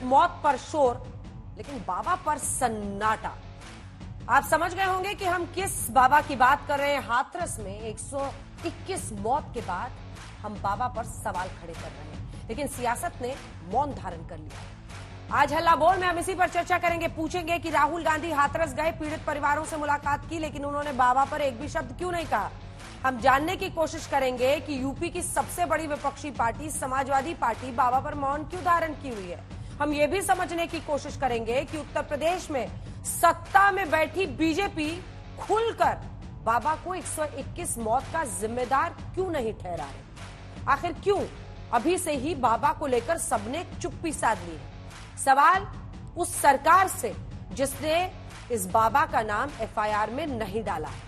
मौत पर शोर, लेकिन बाबा पर सन्नाटा। आप समझ गए होंगे कि हम किस बाबा की बात कर रहे हैं। हाथरस में 121 मौत के बाद हम बाबा पर सवाल खड़े कर रहे हैं, लेकिन सियासत ने मौन धारण कर लिया। आज हल्ला बोल में हम इसी पर चर्चा करेंगे। पूछेंगे कि राहुल गांधी हाथरस गए, पीड़ित परिवारों से मुलाकात की, लेकिन उन्होंने बाबा पर एक भी शब्द क्यों नहीं कहा। हम जानने की कोशिश करेंगे कि यूपी की सबसे बड़ी विपक्षी पार्टी समाजवादी पार्टी बाबा पर मौन क्यों धारण की हुई है। हम ये भी समझने की कोशिश करेंगे कि उत्तर प्रदेश में सत्ता में बैठी बीजेपी खुलकर बाबा को 121 मौत का जिम्मेदार क्यों नहीं ठहरा रही। आखिर क्यों अभी से ही बाबा को लेकर सबने चुप्पी साध ली है। सवाल उस सरकार से जिसने इस बाबा का नाम एफआईआर में नहीं डाला है।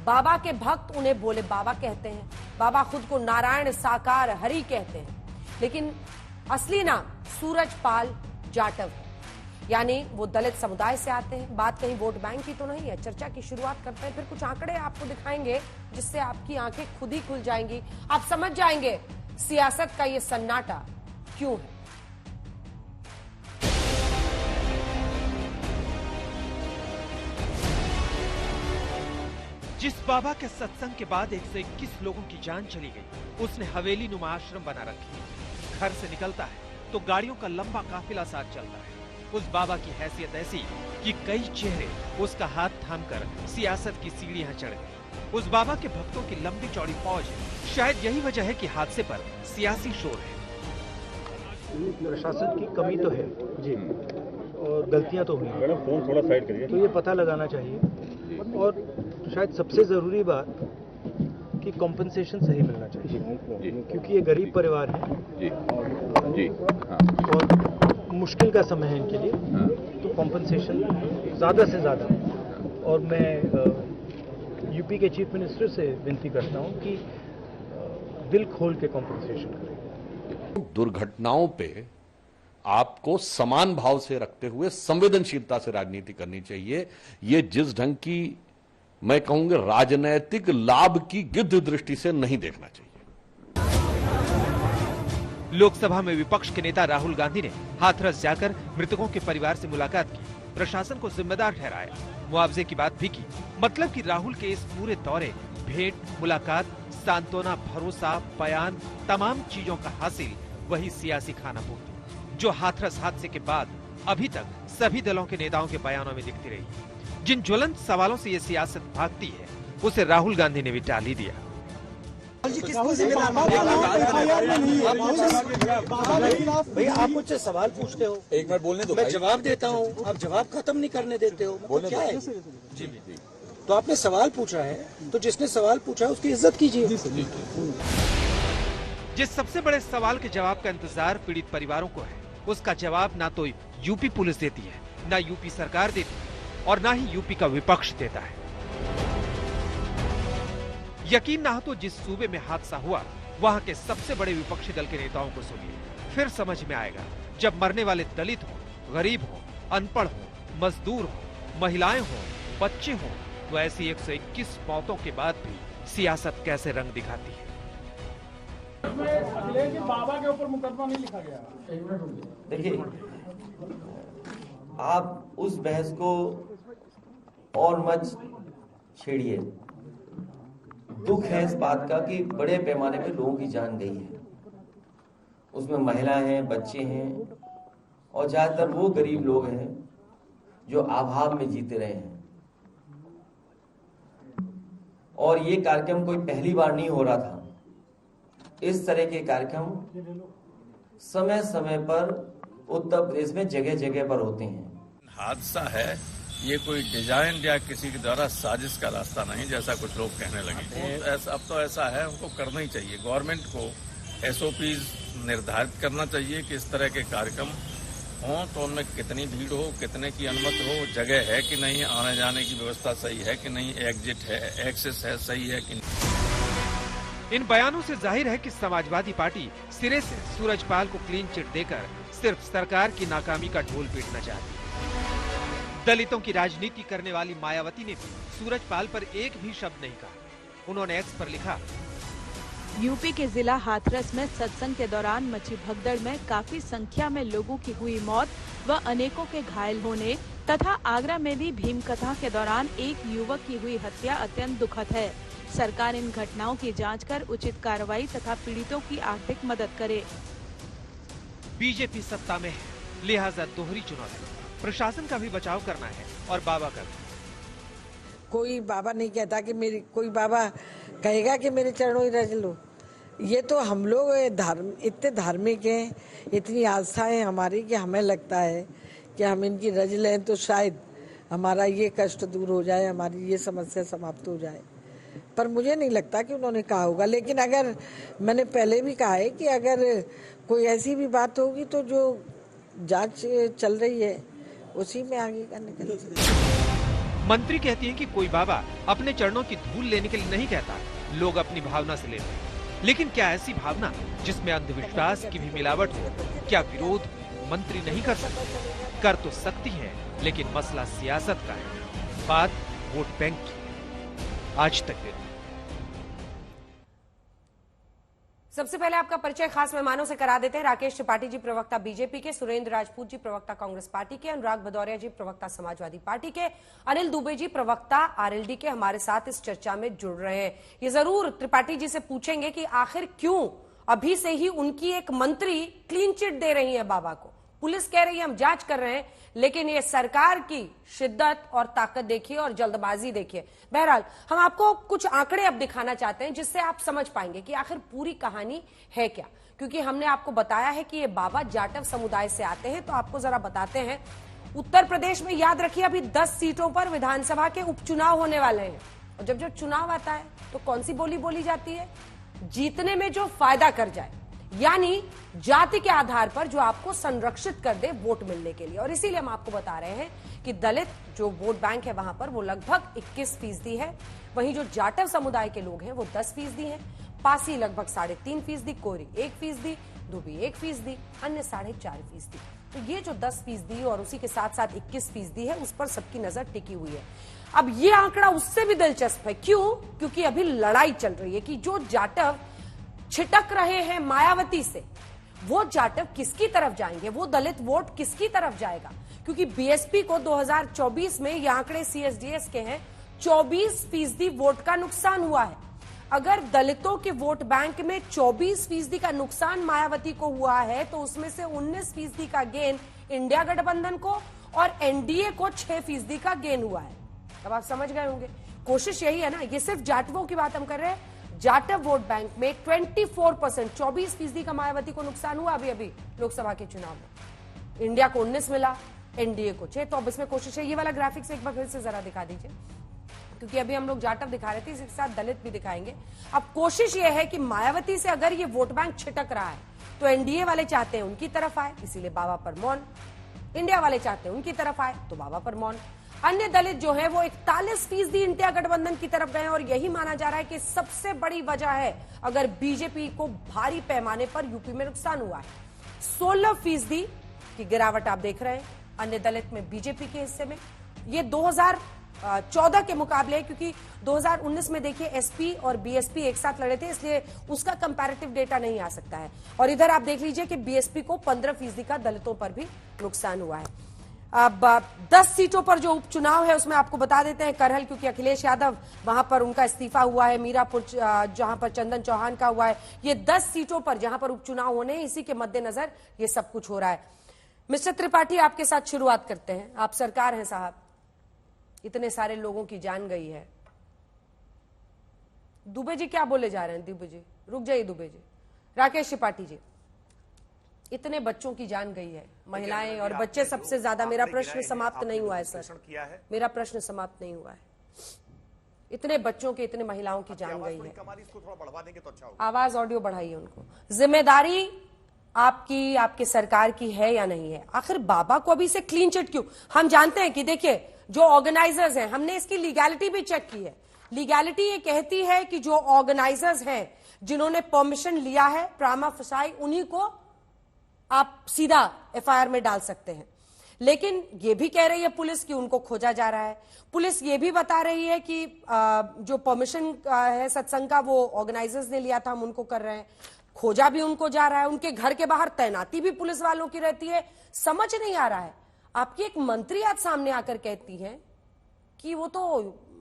बाबा के भक्त उन्हें भोले बाबा कहते हैं, बाबा खुद को नारायण साकार हरि कहते हैं, लेकिन असली नाम सूरजपाल जाटव है, यानी वो दलित समुदाय से आते हैं। बात कहीं वोट बैंक की तो नहीं है। चर्चा की शुरुआत करते हैं, फिर कुछ आंकड़े आपको दिखाएंगे जिससे आपकी आंखें खुद ही खुल जाएंगी। आप समझ जाएंगे सियासत का ये सन्नाटा क्यों है। जिस बाबा के सत्संग के बाद 121 लोगों की जान चली गई, उसने हवेली नुमा आश्रम बना रखी। घर से निकलता है तो गाड़ियों का लंबा काफिला साथ चलता है। उस बाबा की हैसियत ऐसी कि कई चेहरे उसका हाथ थामकर सियासत की सीढ़ियां चढ़ गए। उस बाबा के भक्तों की लंबी चौड़ी फौज है। शायद यही वजह है कि हादसे पर सियासी शोर है। प्रशासन की कमी तो है जी, और गलतियां तो हुई हैं। फोन थोड़ा साइड करिए। तो ये पता लगाना चाहिए, और शायद सबसे जरूरी बात कि कॉम्पनसेशन सही मिलना चाहिए, क्योंकि ये गरीब परिवार है जी, और मुश्किल का समय है इनके लिए, तो कॉम्पनसेशन ज़्यादा से ज़्यादा। और मैं यूपी के चीफ मिनिस्टर से विनती करता हूँ कि दिल खोल के कॉम्पनसेशन करें। दुर्घटनाओं पे आपको समान भाव से रखते हुए संवेदनशीलता से राजनीति करनी चाहिए। ये जिस ढंग की मैं कहूंगा राजनैतिक लाभ की गिद्ध दृष्टि से नहीं देखना चाहिए। लोकसभा में विपक्ष के नेता राहुल गांधी ने हाथरस जाकर मृतकों के परिवार से मुलाकात की, प्रशासन को जिम्मेदार ठहराया, मुआवजे की बात भी की। मतलब कि राहुल के इस पूरे दौरे भेंट, मुलाकात, सांत्वना, भरोसा, बयान, तमाम चीजों का हासिल वही सियासी खाना पूर्ति जो हाथरस हादसे के बाद अभी तक सभी दलों के नेताओं के बयानों में दिखती रही। जिन ज्वलंत सवालों से ये सियासत भागती है, उसे राहुल गांधी ने भी टाल ही दिया। भैया आप मुझसे सवाल पूछते हो, एक बार बोलने दो, मैं जवाब देता हूँ, आप जवाब खत्म नहीं करने देते हो। बोलने क्या है जी, तो आपने सवाल पूछा है, तो जिसने सवाल पूछा है उसकी इज्जत कीजिए। जिस सबसे बड़े सवाल के जवाब का इंतजार पीड़ित परिवारों को है, उसका जवाब ना तो यूपी पुलिस देती है, ना यूपी सरकार देती है, और ना ही यूपी का विपक्ष देता है। यकीन ना हो तो जिस सूबे में हादसा हुआ, वहां के सबसे बड़े विपक्षी दल के नेताओं को सुनिए, फिर समझ में आएगा। जब मरने वाले दलित हो, गरीब हो, अनपढ़ हो, मजदूर हो, महिलाएं हो, बच्चे हो, तो ऐसी 121 मौतों के बाद भी सियासत कैसे रंग दिखाती है। बाबा के ऊपर मुकदमा नहीं लिखा गया। देखिए, आप उस बहस को और मत छेड़िए। दुख है इस बात का कि बड़े पैमाने पे लोगों की जान गई है। उसमें महिलाएं हैं, बच्चे हैं, और ज्यादातर वो गरीब लोग हैं जो अभाव में जीते रहे हैं। और ये कार्यक्रम कोई पहली बार नहीं हो रहा था। इस तरह के कार्यक्रम समय समय पर उत्तर प्रदेश में जगह जगह पर होते हैं। हादसा है, ये कोई डिजाइन या किसी के द्वारा साजिश का रास्ता नहीं, जैसा कुछ लोग कहने लगे। अब तो ऐसा है, उनको करना ही चाहिए। गवर्नमेंट को एसओपीज निर्धारित करना चाहिए कि इस तरह के कार्यक्रम हों तो उनमें कितनी भीड़ हो, कितने की अनुमति हो, जगह है कि नहीं, आने जाने की व्यवस्था सही है कि नहीं, एग्जिट है, एक्सेस है, सही है कि नहीं। इन बयानों से जाहिर है कि समाजवादी पार्टी सिरे से सूरजपाल को क्लीन चिट देकर सिर्फ सरकार की नाकामी का ढोल पीटना चाहती है। दलितों की राजनीति करने वाली मायावती ने भी सूरजपाल पर एक भी शब्द नहीं कहा। उन्होंने एक्स पर लिखा, यूपी के जिला हाथरस में सत्संग के दौरान मची भगदड़ में काफी संख्या में लोगों की हुई मौत व अनेकों के घायल होने तथा आगरा में भी भीम कथा के दौरान एक युवक की हुई हत्या अत्यंत दुखद है। सरकार इन घटनाओं की जांच कर उचित कार्रवाई तथा पीड़ितों की आर्थिक मदद करे। बीजेपी सत्ता में है, लिहाजा दोहरी चुनौती, प्रशासन का भी बचाव करना है और बाबा का भी। कोई बाबा नहीं कहता कि मेरी, कोई बाबा कहेगा कि मेरे चरणों ही रज लो। ये तो हम लोग इतने धार्मिक हैं, इतनी आस्था है हमारी कि हमें लगता है कि हम इनकी रज लें तो शायद हमारा ये कष्ट दूर हो जाए, हमारी ये समस्या समाप्त हो जाए। पर मुझे नहीं लगता कि उन्होंने कहा होगा। लेकिन अगर, मैंने पहले भी कहा है कि अगर कोई ऐसी भी बात होगी तो जो जांच चल रही है उसी में आगे का निकल सकता। मंत्री कहती हैं कि कोई बाबा अपने चरणों की धूल लेने के लिए नहीं कहता, लोग अपनी भावना से लेते हैं। लेकिन क्या ऐसी भावना जिसमें अंधविश्वास की भी मिलावट हो, क्या विरोध मंत्री नहीं कर सकते? कर तो सकती है, लेकिन मसला सियासत का है, बात वोट बैंक की। आज तक दिन। सबसे पहले आपका परिचय खास मेहमानों से करा देते हैं। राकेश त्रिपाठी जी प्रवक्ता बीजेपी के, सुरेंद्र राजपूत जी प्रवक्ता कांग्रेस पार्टी के, अनुराग भदौरिया जी प्रवक्ता समाजवादी पार्टी के, अनिल दुबे जी प्रवक्ता आरएलडी के हमारे साथ इस चर्चा में जुड़ रहे हैं। ये जरूर त्रिपाठी जी से पूछेंगे कि आखिर क्यों अभी से ही उनकी एक मंत्री क्लीन चिट दे रही है बाबा को। पुलिस कह रही है हम जांच कर रहे हैं, लेकिन ये सरकार की शिद्दत और ताकत देखिए और जल्दबाजी देखिए। बहरहाल हम आपको कुछ आंकड़े अब दिखाना चाहते हैं जिससे आप समझ पाएंगे कि आखिर पूरी कहानी है क्या। क्योंकि हमने आपको बताया है कि ये बाबा जाटव समुदाय से आते हैं, तो आपको जरा बताते हैं। उत्तर प्रदेश में याद रखिए अभी 10 सीटों पर विधानसभा के उपचुनाव होने वाले हैं, और जब चुनाव आता है तो कौन सी बोली बोली जाती है? जीतने में जो फायदा कर जाए, यानी जाति के आधार पर जो आपको संरक्षित कर दे वोट मिलने के लिए। और इसीलिए हम आपको बता रहे हैं कि दलित जो वोट बैंक है वहां पर वो लगभग 21% है, वहीं जो जाटव समुदाय के लोग हैं वो 10% हैं, पासी लगभग 3.5%, कोरी 1%, धोबी 1%, अन्य 4.5%। तो ये जो 10% और उसी के साथ साथ 21% है, उस पर सबकी नजर टिकी हुई है। अब ये आंकड़ा उससे भी दिलचस्प है। क्यों? क्योंकि अभी लड़ाई चल रही है कि जो जाटव छिटक रहे हैं मायावती से, वो जाटव किसकी तरफ जाएंगे, वो दलित वोट किसकी तरफ जाएगा। क्योंकि बीएसपी को 2024 में ये आंकड़े सीएसडीएस के हैं, 24% वोट का नुकसान हुआ है। अगर दलितों के वोट बैंक में 24% का नुकसान मायावती को हुआ है, तो उसमें से 19% का गेन इंडिया गठबंधन को और एनडीए को 6% का गेन हुआ है। अब आप समझ गए होंगे, कोशिश यही है ना। ये सिर्फ जाटवों की बात हम कर रहे हैं। जाटव वोट बैंक में 24%, 24% का मायावती को नुकसान हुआ अभी लोकसभा के चुनाव में। इंडिया को 19 मिला, एनडीए को 6। तो अब इसमें कोशिश है, ये वाला ग्राफिक्स एक बार फिर से जरा दिखा दीजिए, क्योंकि अभी हम लोग जाटव दिखा रहे थे, इसके साथ दलित भी दिखाएंगे। अब कोशिश ये है कि मायावती से अगर ये वोट बैंक छिटक रहा है तो एनडीए वाले चाहते हैं उनकी तरफ आए, इसीलिए बाबा पर मौन। इंडिया वाले चाहते हैं उनकी तरफ आए, तो बाबा पर मौन। अन्य दलित जो है वो 41% इंडिया गठबंधन की तरफ गए, और यही माना जा रहा है कि सबसे बड़ी वजह है अगर बीजेपी को भारी पैमाने पर यूपी में नुकसान हुआ है। 16% की गिरावट आप देख रहे हैं अन्य दलित में बीजेपी के हिस्से में। ये 2014 के मुकाबले, क्योंकि 2019 में देखिए एसपी और बीएसपी एक साथ लड़े थे, इसलिए उसका कंपैरेटिव डेटा नहीं आ सकता है। और इधर आप देख लीजिए कि बीएसपी को 15% का दलितों पर भी नुकसान हुआ है। अब 10 सीटों पर जो उपचुनाव है उसमें आपको बता देते हैं करहल, क्योंकि अखिलेश यादव वहां पर उनका इस्तीफा हुआ है, मीरापुर जहां पर चंदन चौहान का हुआ है। ये 10 सीटों पर जहां पर उपचुनाव होने हैं, इसी के मद्देनजर ये सब कुछ हो रहा है। मिस्टर त्रिपाठी, आपके साथ शुरुआत करते हैं। आप सरकार हैं साहब, इतने सारे लोगों की जान गई है। दुबे जी क्या बोले जा रहे हैं? दुबे जी रुक जाइए। दुबे जी, राकेश त्रिपाठी जी, इतने बच्चों की जान गई है, महिलाएं और बच्चे सबसे ज्यादा। मेरा प्रश्न समाप्त नहीं हुआ है सर, मेरा प्रश्न समाप्त नहीं हुआ है। इतने बच्चों के, इतने महिलाओं की जान गई है। आवाज ऑडियो बढ़ाइए उनको। जिम्मेदारी आपकी, आपके सरकार की है या नहीं है? आखिर बाबा को अभी से क्लीन चिट क्यों? हम जानते हैं कि देखिए जो ऑर्गेनाइजर्स हैं, हमने इसकी लीगैलिटी भी चेक की है। लीगैलिटी ये कहती है कि जो ऑर्गेनाइजर्स हैं, जिन्होंने परमिशन लिया है प्रामा फसाई, उन्हीं को आप सीधा एफआईआर में डाल सकते हैं। लेकिन ये भी कह रही है पुलिस कि उनको खोजा जा रहा है। पुलिस ये भी बता रही है कि जो परमिशन है सत्संग का वो ऑर्गेनाइजर्स ने लिया था, हम उनको कर रहे हैं। खोजा भी उनको जा रहा है, उनके घर के बाहर तैनाती भी पुलिस वालों की रहती है। समझ नहीं आ रहा है। आपकी एक मंत्री आज सामने आकर कहती है कि वो तो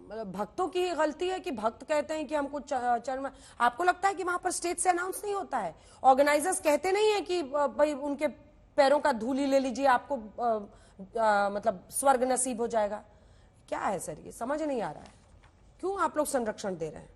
भक्तों की गलती है कि भक्त कहते हैं कि हमको चरण। आपको लगता है कि वहां पर स्टेज से अनाउंस नहीं होता है? ऑर्गेनाइजर्स कहते नहीं है कि भाई उनके पैरों का धूली ले लीजिए, आपको मतलब स्वर्ग नसीब हो जाएगा? क्या है सर, ये समझ नहीं आ रहा है। क्यों आप लोग संरक्षण दे रहे हैं?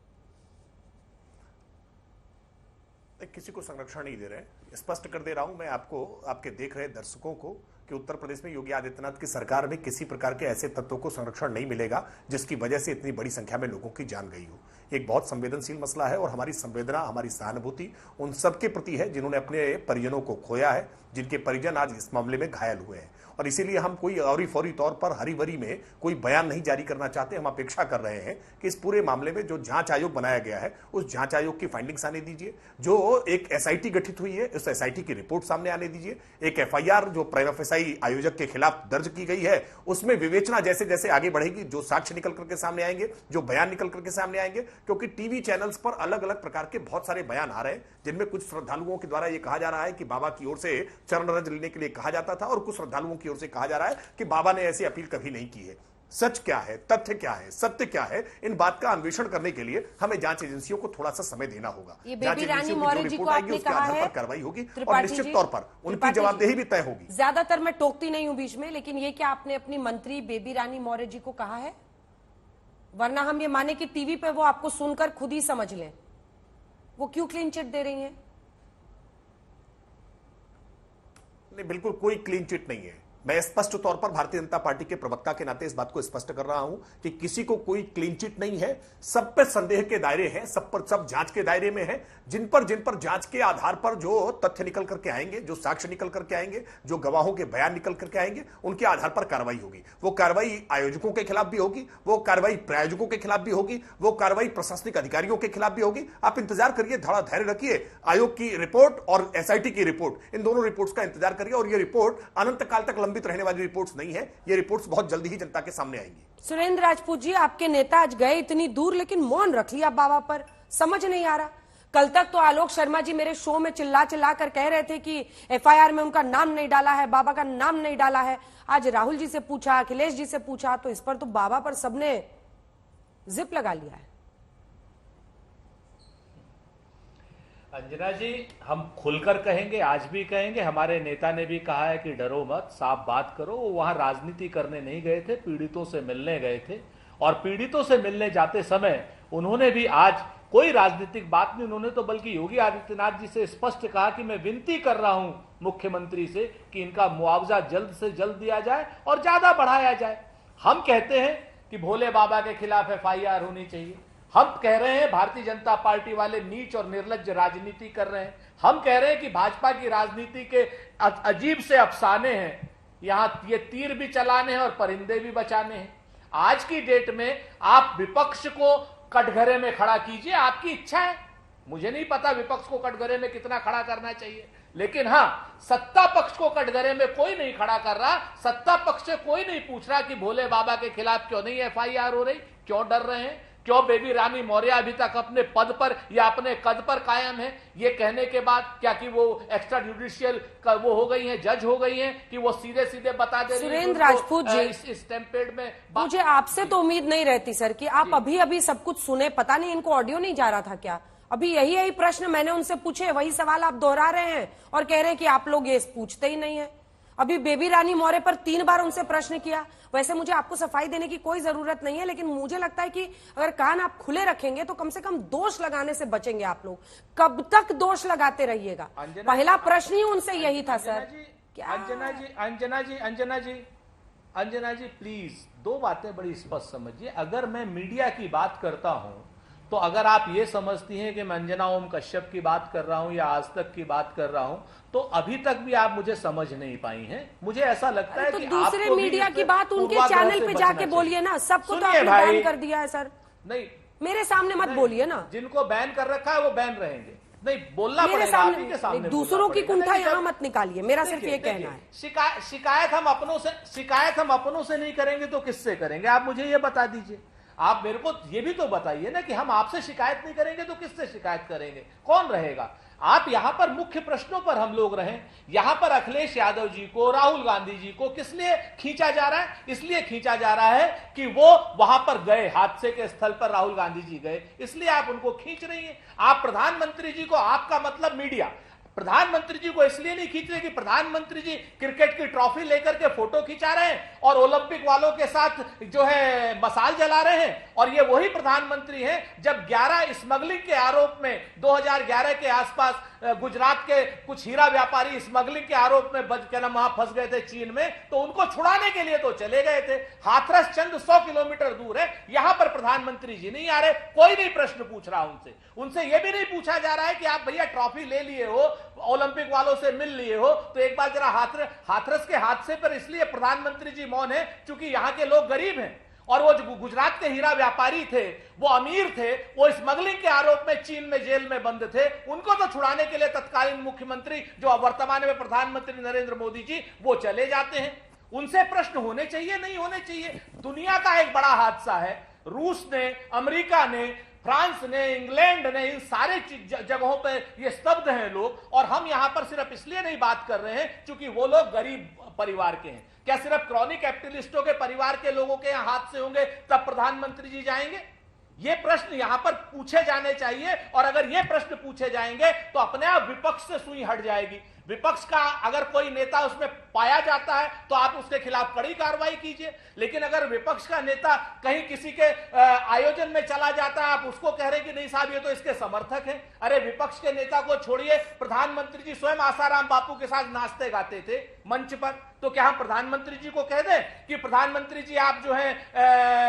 किसी को संरक्षण नहीं दे रहे हैं। स्पष्ट कर दे रहा हूं मैं आपको, आपके देख रहे दर्शकों को, कि उत्तर प्रदेश में योगी आदित्यनाथ की सरकार में किसी प्रकार के ऐसे तत्वों को संरक्षण नहीं मिलेगा जिसकी वजह से इतनी बड़ी संख्या में लोगों की जान गई हो। एक बहुत संवेदनशील मसला है और हमारी संवेदना, हमारी सहानुभूति उन सबके प्रति है जिन्होंने अपने परिजनों को खोया है, जिनके परिजन आज इस मामले में घायल हुए हैं। और इसीलिए हम कोई औरी फौरी तौर पर हरी भरी में कोई बयान नहीं जारी करना चाहते। हम अपेक्षा कर रहे हैं कि इस पूरे मामले में जो जांच आयोग बनाया गया है उस जांच आयोग की फाइंडिंग्स आने दीजिए। जो एक एसआईटी गठित हुई है उस एसआईटी की रिपोर्ट सामने आने दीजिए। एक एफआईआर जो प्राइमा फेसाई आयोजक के खिलाफ दर्ज की गई है उसमें विवेचना जैसे जैसे आगे बढ़ेगी, जो साक्ष्य निकल करके सामने आएंगे, जो बयान निकल करके सामने आएंगे, क्योंकि टीवी चैनल्स पर अलग अलग प्रकार के बहुत सारे बयान आ रहे हैं जिनमें कुछ श्रद्धालुओं के द्वारा यह कहा जा रहा है कि बाबा की ओर से चरण रज लेने के लिए कहा जाता था और कुछ श्रद्धालुओं की ओर से कहा जा रहा है कि बाबा ने ऐसी अपील कभी नहीं की है। सच क्या है, तथ्य क्या है, सत्य क्या है, इन बात का अन्वेषण करने के लिए हमें जांच एजेंसियों को थोड़ा सा समय देना होगा। ये बेबी रानी मौर्य जी को आपने कहा है कार्रवाई होगी और निश्चित तौर पर उनकी जवाबदेही भी तय होगी। ज्यादातर मैं टोकती नहीं हूं बीच में, लेकिन ये क्या आपने अपनी मंत्री बेबी रानी मौर्य जी को कहा है? वरना हम ये माने कि टीवी पे वो आपको सुनकर खुद ही समझ लें वो क्यों क्लीन चिट दे रही हैं? नहीं, बिल्कुल कोई क्लीन चिट नहीं है। मैं स्पष्ट तौर पर भारतीय जनता पार्टी के प्रवक्ता के नाते इस बात को स्पष्ट कर रहा हूं कि किसी को कोई क्लीन चिट नहीं है। सब पर संदेह के दायरे हैं, सब पर सब जांच के दायरे में है। जिन पर जांच के आधार पर जो तथ्य निकल करके आएंगे, जो साक्ष्य निकल करके आएंगे, जो गवाहों के बयान निकल करके आएंगे, उनके आधार पर कार्रवाई होगी। वो कार्रवाई आयोजकों के खिलाफ भी होगी, वो कार्रवाई प्रायोजकों के खिलाफ भी होगी, वो कार्रवाई प्रशासनिक अधिकारियों के खिलाफ भी होगी। आप इंतजार करिए, थोड़ा धैर्य रखिए। आयोग की रिपोर्ट और एसआईटी की रिपोर्ट, इन दोनों रिपोर्ट्स का इंतजार करिए। और ये रिपोर्ट अनंत काल तक लंबित रहने वाली रिपोर्ट्स नहीं है। ये रिपोर्ट्स बहुत जल्दी ही जनता के सामने आएंगी। सुरेंद्र राजपूत जी, आपके नेता आज गए इतनी दूर लेकिन मौन रख लिया बाबा पर, समझ नहीं आ रहा। कल तक तो आलोक शर्मा जी मेरे शो में चिल्ला चिल्ला कर कह रहे थे कि एफआईआर में उनका नाम नहीं डाला है, बाबा का नाम नहीं डाला है। आज राहुल जी से पूछा, अखिलेश जी से पूछा, तो इस पर तो बाबा पर सबने जिप लगा लिया है। अंजना जी, हम खुलकर कहेंगे, आज भी कहेंगे, हमारे नेता ने भी कहा है कि डरो मत, साफ बात करो। वो वहां राजनीति करने नहीं गए थे, पीड़ितों से मिलने गए थे। और पीड़ितों से मिलने जाते समय उन्होंने भी आज कोई राजनीतिक बात नहीं, उन्होंने तो बल्कि योगी आदित्यनाथ जी से स्पष्ट कहा कि मैं विनती कर रहा हूं मुख्यमंत्री से कि इनका मुआवजा जल्द से जल्द दिया जाए और ज्यादा बढ़ाया जाए। हम कहते हैं कि भोले बाबा के खिलाफ एफआईआर होनी चाहिए। हम कह रहे हैं भारतीय जनता पार्टी वाले नीच और निर्लज्ज राजनीति कर रहे हैं। हम कह रहे हैं कि भाजपा की राजनीति के अजीब से अफसाने हैं, यहां ये तीर भी चलाने हैं और परिंदे भी बचाने हैं। आज की डेट में आप विपक्ष को कटघरे में खड़ा कीजिए, आपकी इच्छा है। मुझे नहीं पता विपक्ष को कटघरे में कितना खड़ा करना चाहिए, लेकिन हां, सत्ता पक्ष को कटघरे में कोई नहीं खड़ा कर रहा। सत्ता पक्ष से कोई नहीं पूछ रहा कि भोले बाबा के खिलाफ क्यों नहीं एफआईआर हो रही, क्यों डर रहे हैं, क्यों बेबी रानी मौर्य अभी तक अपने पद पर या अपने कद पर कायम है। ये कहने के बाद क्या कि वो एक्स्ट्रा जुडिशियल वो हो गई हैं, जज हो गई हैं कि वो सीधे सीधे बता दे रही हैं। सुरेंद्र राजपूत जी, इस टेम्पलेट में मुझे आपसे तो उम्मीद नहीं रहती सर कि आप अभी अभी सब कुछ सुने। पता नहीं इनको ऑडियो नहीं जा रहा था क्या? अभी यही प्रश्न मैंने उनसे पूछे, वही सवाल आप दोहरा रहे हैं और कह रहे हैं कि आप लोग ये पूछते ही नहीं है। अभी बेबी रानी मौर्य पर 3 बार उनसे प्रश्न किया। वैसे मुझे आपको सफाई देने की कोई जरूरत नहीं है, लेकिन मुझे लगता है कि अगर कान आप खुले रखेंगे तो कम से कम दोष लगाने से बचेंगे आप लोग। कब तक दोष लगाते रहिएगा? पहला प्रश्न ही उनसे यही था सर। अंजना जी प्लीज 2 बातें बड़ी स्पष्ट समझिए। अगर मैं मीडिया की बात करता हूं तो अगर आप ये समझती हैं कि मैं अंजना ओम कश्यप की बात कर रहा हूं या आज तक की बात कर रहा हूं, तो अभी तक भी आप मुझे समझ नहीं पाई हैं। मुझे ऐसा लगता है तो कि दूसरे आपको मीडिया की बात उनके चैनल पे जाके बोलिए ना। सबको तो आपने बैन कर दिया है सर। नहीं, मेरे सामने मत बोलिए ना। जिनको बैन कर रखा है वो बैन रहेंगे। नहीं बोलना मेरे पड़ेगा, आप ही के सामने सामने दूसरों बोलना की पड़ेगा। कुंठा नहीं, यहाँ मत निकालिए, मेरा सिर्फ ये देखिए, कहना है। शिकायत हम अपनों से नहीं करेंगे तो किससे करेंगे? आप मुझे ये बता दीजिए। आप मेरे को ये भी तो बताइए ना कि हम आपसे शिकायत नहीं करेंगे तो किससे शिकायत करेंगे? कौन रहेगा? आप यहां पर मुख्य प्रश्नों पर हम लोग रहें। यहां पर अखिलेश यादव जी को, राहुल गांधी जी को किस लिए खींचा जा रहा है? इसलिए खींचा जा रहा है कि वो वहां पर गए, हादसे के स्थल पर राहुल गांधी जी गए, इसलिए आप उनको खींच रही हैं। आप प्रधानमंत्री जी को, आपका मतलब मीडिया, प्रधानमंत्री जी को इसलिए नहीं खींच रहे कि प्रधानमंत्री जी क्रिकेट की ट्रॉफी लेकर के फोटो खिंचा रहे हैं और ओलंपिक वालों के साथ जो है मसाल जला रहे हैं, और ये वही प्रधानमंत्री हैं जब 11 स्मगलिंग के आरोप में 2011 के आसपास गुजरात के कुछ हीरा व्यापारी स्मगलिंग के आरोप में वहां फंस गए थे चीन में, तो उनको छुड़ाने के लिए तो चले गए थे। हाथरस चंद 100 किलोमीटर दूर है, यहां पर प्रधानमंत्री जी नहीं आ रहे, कोई नहीं प्रश्न पूछ रहा उनसे यह भी नहीं पूछा जा रहा है कि आप भैया ट्रॉफी ले लिए हो, ओलंपिक वालों से मिल लिए हो, तो एक बार जरा हाथरस के हादसे पर इसलिए प्रधानमंत्री जी मौन है क्योंकि यहां के लोग गरीब हैं, और वो जो गुजरात के हीरा व्यापारी थे, वो अमीर थे, वो स्मगलिंग के आरोप में चीन में जेल में बंद थे, उनको तो छुड़ाने के लिए तत्कालीन मुख्यमंत्री जो वर्तमान में प्रधानमंत्री नरेंद्र मोदी जी वो चले जाते हैं। उनसे प्रश्न होने चाहिए, नहीं होने चाहिए? दुनिया का एक बड़ा हादसा है, रूस ने, अमेरिका ने, फ्रांस ने, इंग्लैंड ने, इन सारे जगहों पर ये स्तब्ध हैं लोग, और हम यहां पर सिर्फ इसलिए नहीं बात कर रहे हैं क्योंकि वो लोग गरीब परिवार के हैं। क्या सिर्फ क्रॉनिक कैपिटलिस्टों के परिवार के लोगों के यहां हाथ से होंगे तब प्रधानमंत्री जी जाएंगे? ये प्रश्न यहां पर पूछे जाने चाहिए, और अगर ये प्रश्न पूछे जाएंगे तो अपने आप विपक्ष से सुई हट जाएगी। विपक्ष का अगर कोई नेता उसमें पाया जाता है तो आप उसके खिलाफ कड़ी कार्रवाई कीजिए, लेकिन अगर विपक्ष का नेता कहीं किसी के आयोजन में चला जाता है, आप उसको कह रहे हैं कि नहीं साहब ये तो इसके समर्थक हैं। अरे विपक्ष के नेता को छोड़िए, प्रधानमंत्री जी स्वयं आसाराम बापू के साथ नाचते गाते थे मंच पर, तो क्या हम प्रधानमंत्री जी को कह दें कि प्रधानमंत्री जी आप जो है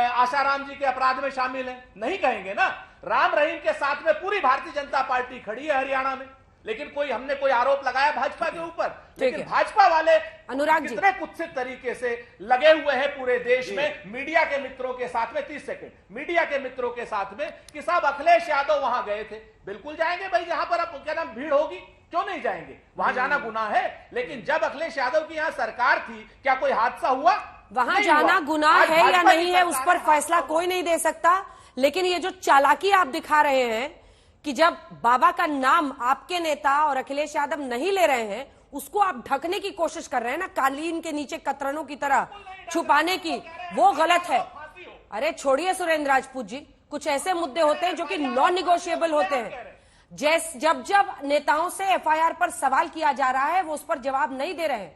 आसाराम जी के अपराध में शामिल हैं? नहीं कहेंगे ना। राम रहीम के साथ में पूरी भारतीय जनता पार्टी खड़ी है हरियाणा में, लेकिन हमने कोई आरोप लगाया भाजपा के ऊपर, लेकिन भाजपा वाले अनुराग जी कितने कुत्सित तरीके से लगे हुए हैं पूरे देश में मीडिया के मित्रों के साथ में, 30 सेकंड, मीडिया के मित्रों के साथ में कि साहब अखिलेश यादव वहां गए थे। बिल्कुल जाएंगे भाई, जहां पर अब क्या नाम भीड़ होगी, क्यों नहीं जाएंगे? वहां जाना गुनाह है, लेकिन जब अखिलेश यादव की यहां सरकार थी क्या कोई हादसा हुआ? वहां जाना गुनाह है या नहीं है उस पर फैसला कोई नहीं दे सकता, लेकिन ये जो चालाकी आप दिखा रहे हैं कि जब बाबा का नाम आपके नेता और अखिलेश यादव नहीं ले रहे हैं, उसको आप ढकने की कोशिश कर रहे हैं ना, कालीन के नीचे कतरनों की तरह छुपाने की, वो गलत है। अरे छोड़िए सुरेंद्र राजपूत जी, कुछ ऐसे मुद्दे होते हैं जो कि नॉन निगोशिएबल होते हैं। जब नेताओं से एफआईआर पर सवाल किया जा रहा है वो उस पर जवाब नहीं दे रहे हैं,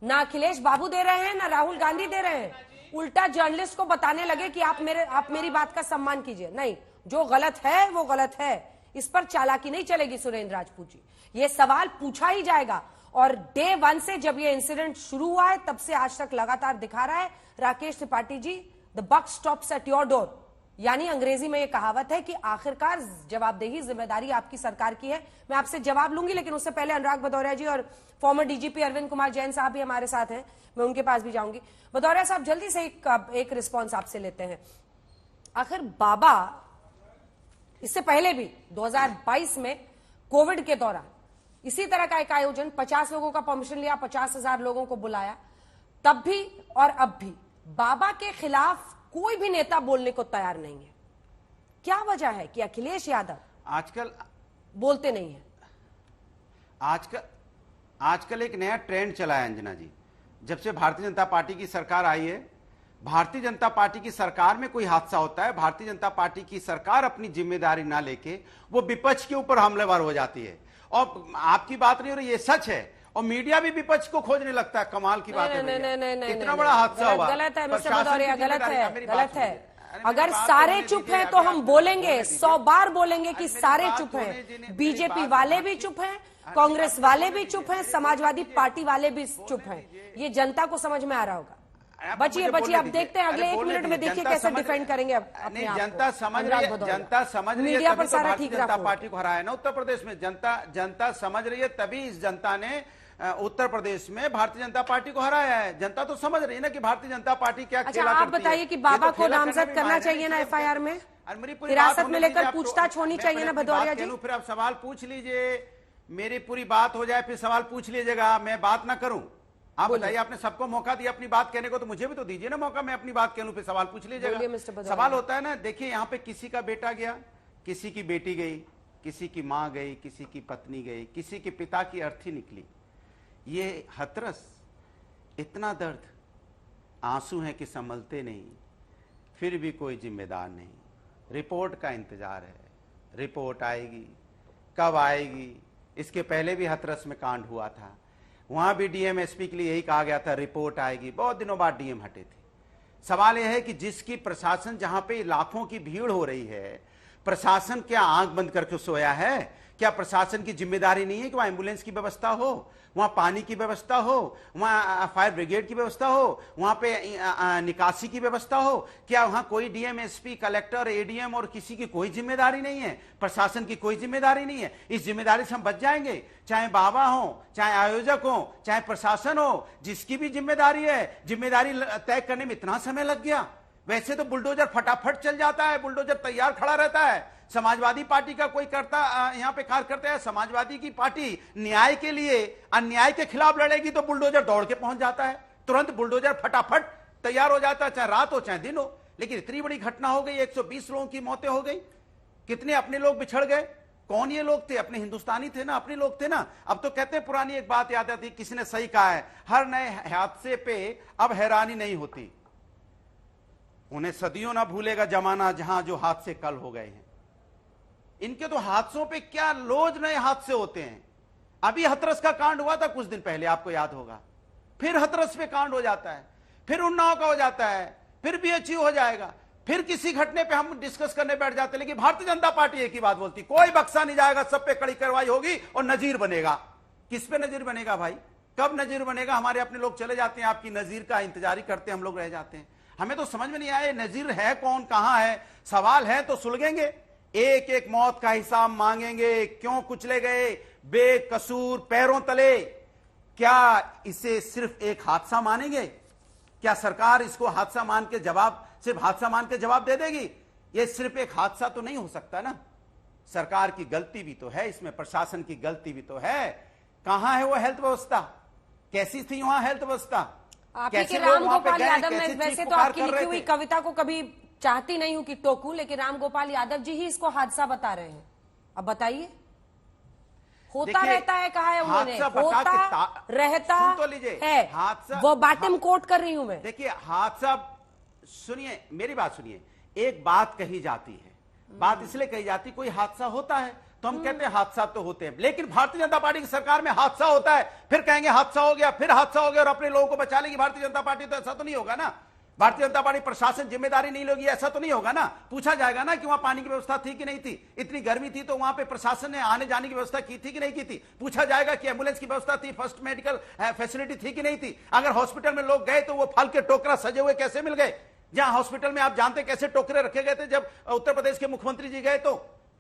ना अखिलेश बाबू दे रहे हैं ना राहुल गांधी दे रहे हैं, उल्टा जर्नलिस्ट को बताने लगे कि आप मेरी बात का सम्मान कीजिए। नहीं, जो गलत है वो गलत है, इस पर चालाकी नहीं चलेगी सुरेंद्र राजपूत जी, ये सवाल पूछा ही जाएगा। और डे 1 से जब ये इंसिडेंट शुरू हुआ है तब से आज तक लगातार दिखा रहा है Rakesh Tripathi ji, the buck stops at your door, यानी अंग्रेजी में ये कहावत है कि आखिरकार जवाबदेही जिम्मेदारी आपकी सरकार की है। मैं आपसे जवाब लूंगी, लेकिन उससे पहले अनुराग भदौरिया जी और फॉर्मर डीजीपी अरविंद कुमार जैन साहब भी हमारे साथ हैं, मैं उनके पास भी जाऊंगी। भदौरिया साहब जल्दी से एक रिस्पॉन्स आपसे लेते हैं। आखिर बाबा इससे पहले भी 2022 में कोविड के दौरान इसी तरह का एक आयोजन, 50 लोगों का परमिशन लिया, 50,000 लोगों को बुलाया, तब भी और अब भी बाबा के खिलाफ कोई भी नेता बोलने को तैयार नहीं है। क्या वजह है कि अखिलेश यादव आजकल बोलते नहीं है? आजकल एक नया ट्रेंड चला है अंजना जी, जब से भारतीय जनता पार्टी की सरकार आई है, भारतीय जनता पार्टी की सरकार में कोई हादसा होता है, भारतीय जनता पार्टी की सरकार अपनी जिम्मेदारी ना लेके वो विपक्ष के ऊपर हमलेवर हो जाती है। और आपकी बात नहीं हो रही, ये सच है, और मीडिया भी विपक्ष को खोजने लगता है। कमाल की बात है, इतना बड़ा हादसा हुआ, गलत है मिस्टर भदौरिया, गलत है। अगर सारे चुप हैं तो हम बोलेंगे, 100 बार बोलेंगे कि सारे चुप हैं। बीजेपी वाले भी चुप हैं, कांग्रेस वाले भी चुप हैं, समाजवादी पार्टी वाले भी चुप हैं। ये जनता को समझ में आ रहा होगा। बचिए अब देखते हैं अगले 1 मिनट में, देखिए कैसे डिफेंड करेंगे अपने आप को। जनता समझ रही है, मीडिया पर सारा ठीक जनता पार्टी को हराया ना उत्तर प्रदेश में, जनता समझ रही है, तभी इस जनता ने उत्तर प्रदेश में भारतीय जनता पार्टी को हराया है। जनता तो समझ रही है ना कि भारतीय जनता पार्टी क्या खेला करती है। आप बताइए कि बाबा को नामजद करना चाहिए ना एफआईआर में? हिरासत में लेकर पूछताछ होनी चाहिए ना भदौरिया जी। फिर आप सवाल पूछ लीजिए, मेरी पूरी बात हो जाए, फिर सवाल पूछ लीजिएगा, मैं बात ना करूं। आप बताइए, आपने सबको मौका दिया अपनी बात कहने को, तो मुझे भी तो दीजिए ना मौका, मैं अपनी बात कह लूं, फिर सवाल पूछ लीजिएगा। सवाल होता है ना, देखिए यहाँ पे किसी का बेटा गया, किसी की बेटी गई, किसी की मां गई, किसी की पत्नी गई, किसी के पिता की अर्थी निकली। ये हथरस, इतना दर्द, आंसू हैं कि संभलते नहीं, फिर भी कोई जिम्मेदार नहीं। रिपोर्ट का इंतजार है, रिपोर्ट आएगी, कब आएगी? इसके पहले भी हथरस में कांड हुआ था, वहां भी डीएम एसपी के लिए यही कहा गया था, रिपोर्ट आएगी। बहुत दिनों बाद डीएम हटे थे। सवाल यह है कि जिसकी प्रशासन, जहां पे लाखों की भीड़ हो रही है, प्रशासन क्या आंख बंद करके सोया है? क्या प्रशासन की जिम्मेदारी नहीं है कि वहां एम्बुलेंस की व्यवस्था हो, वहां पानी की व्यवस्था हो, वहां फायर ब्रिगेड की व्यवस्था हो, वहां पे निकासी की व्यवस्था हो? क्या वहां कोई डीएम एसपी कलेक्टर एडीएम और किसी की कोई जिम्मेदारी नहीं है? प्रशासन की कोई जिम्मेदारी नहीं है? इस जिम्मेदारी से हम बच जाएंगे, चाहे बाबा हो, चाहे आयोजक हो, चाहे प्रशासन हो, जिसकी भी जिम्मेदारी है। जिम्मेदारी तय करने में इतना समय लग गया। वैसे तो बुलडोजर फटाफट चल जाता है, बुलडोजर तैयार खड़ा रहता है। समाजवादी पार्टी का कोई करता यहां पे कार्य करता है, समाजवादी की पार्टी न्याय के लिए अन्याय के खिलाफ लड़ेगी तो बुलडोजर दौड़ के पहुंच जाता है, तुरंत बुलडोजर फटाफट तैयार हो जाता है, चाहे रात हो चाहे दिन हो। लेकिन इतनी बड़ी घटना हो गई, 120 लोगों की मौतें हो गई, कितने अपने लोग बिछड़ गए। कौन ये लोग थे? अपने हिंदुस्तानी थे ना, अपने लोग थे ना। अब तो कहते हैं, पुरानी एक बात याद आती, किसी ने सही कहा है, हर नए हादसे पे अब हैरानी नहीं होती। उन्हें सदियों ना भूलेगा जमाना जहां जो हादसे कल हो गए हैं। इनके तो हादसों पे क्या रोज नए हादसे होते हैं। अभी हथरस का कांड हुआ था कुछ दिन पहले, आपको याद होगा, फिर हथरस पे कांड हो जाता है, फिर उन्नाव का हो जाता है, फिर बीएचयू हो जाएगा, फिर किसी घटने पे हम डिस्कस करने बैठ जाते हैं। लेकिन भारतीय जनता पार्टी एक ही बात बोलती, कोई बख्शा नहीं जाएगा, सब पे कड़ी कार्रवाई होगी और नजीर बनेगा। किस पे नजीर बनेगा भाई? कब नजीर बनेगा? हमारे अपने लोग चले जाते हैं, आपकी नजीर का इंतजार ही करते हम लोग रह जाते हैं। हमें तो समझ में नहीं आया नजीर है कौन, कहां है। सवाल है तो सुलगेंगे, एक एक मौत का हिसाब मांगेंगे, क्यों कुचले गए बेकसूर पैरों तले। क्या इसे सिर्फ एक हादसा मानेंगे? क्या सरकार इसको हादसा मान के जवाब, सिर्फ हादसा मान के जवाब दे देगी? ये सिर्फ एक हादसा तो नहीं हो सकता ना। सरकार की गलती भी तो है इसमें, प्रशासन की गलती भी तो है। कहां है वो हेल्थ व्यवस्था? कैसी थी वहां हेल्थ व्यवस्था? आपके के राम गोपाल यादव, मैं वैसे तो आपकी लिखी हुई कविता को कभी चाहती नहीं हूं कि टोकूं, लेकिन राम गोपाल यादव जी ही इसको हादसा बता रहे हैं। अब बताइए, होता रहता है, कहा है उन्होंने, होता रहता है, वो बाटम कोट कर रही हूं मैं। देखिए हादसा, सुनिए मेरी बात सुनिए, एक बात कही जाती है, बात इसलिए कही जाती, कोई हादसा होता है तो हम कहते हैं हादसा तो होते हैं। लेकिन भारतीय जनता पार्टी की सरकार में हादसा होता है, फिर कहेंगे हादसा हो गया, फिर हादसा हो गया और अपने लोगों को बचा लेगी भारतीय जनता पार्टी। तो ऐसा तो नहीं होगा ना। भारतीय जनता पार्टी प्रशासन जिम्मेदारी नहीं लेगी, ऐसा तो नहीं होगा ना। पूछा जाएगा ना कि वहां पानी की व्यवस्था थी कि नहीं थी, इतनी गर्मी थी तो वहां पे प्रशासन ने आने जाने की व्यवस्था की थी कि नहीं की थी। पूछा जाएगा कि एम्बुलेंस की व्यवस्था थी, फर्स्ट मेडिकल फैसिलिटी थी कि नहीं थी। अगर हॉस्पिटल में लोग गए तो वो फल के टोकरा सजे हुए कैसे मिल गए? जहां हॉस्पिटल में आप जानते कैसे टोकरे रखे गए थे, जब उत्तर प्रदेश के मुख्यमंत्री जी गए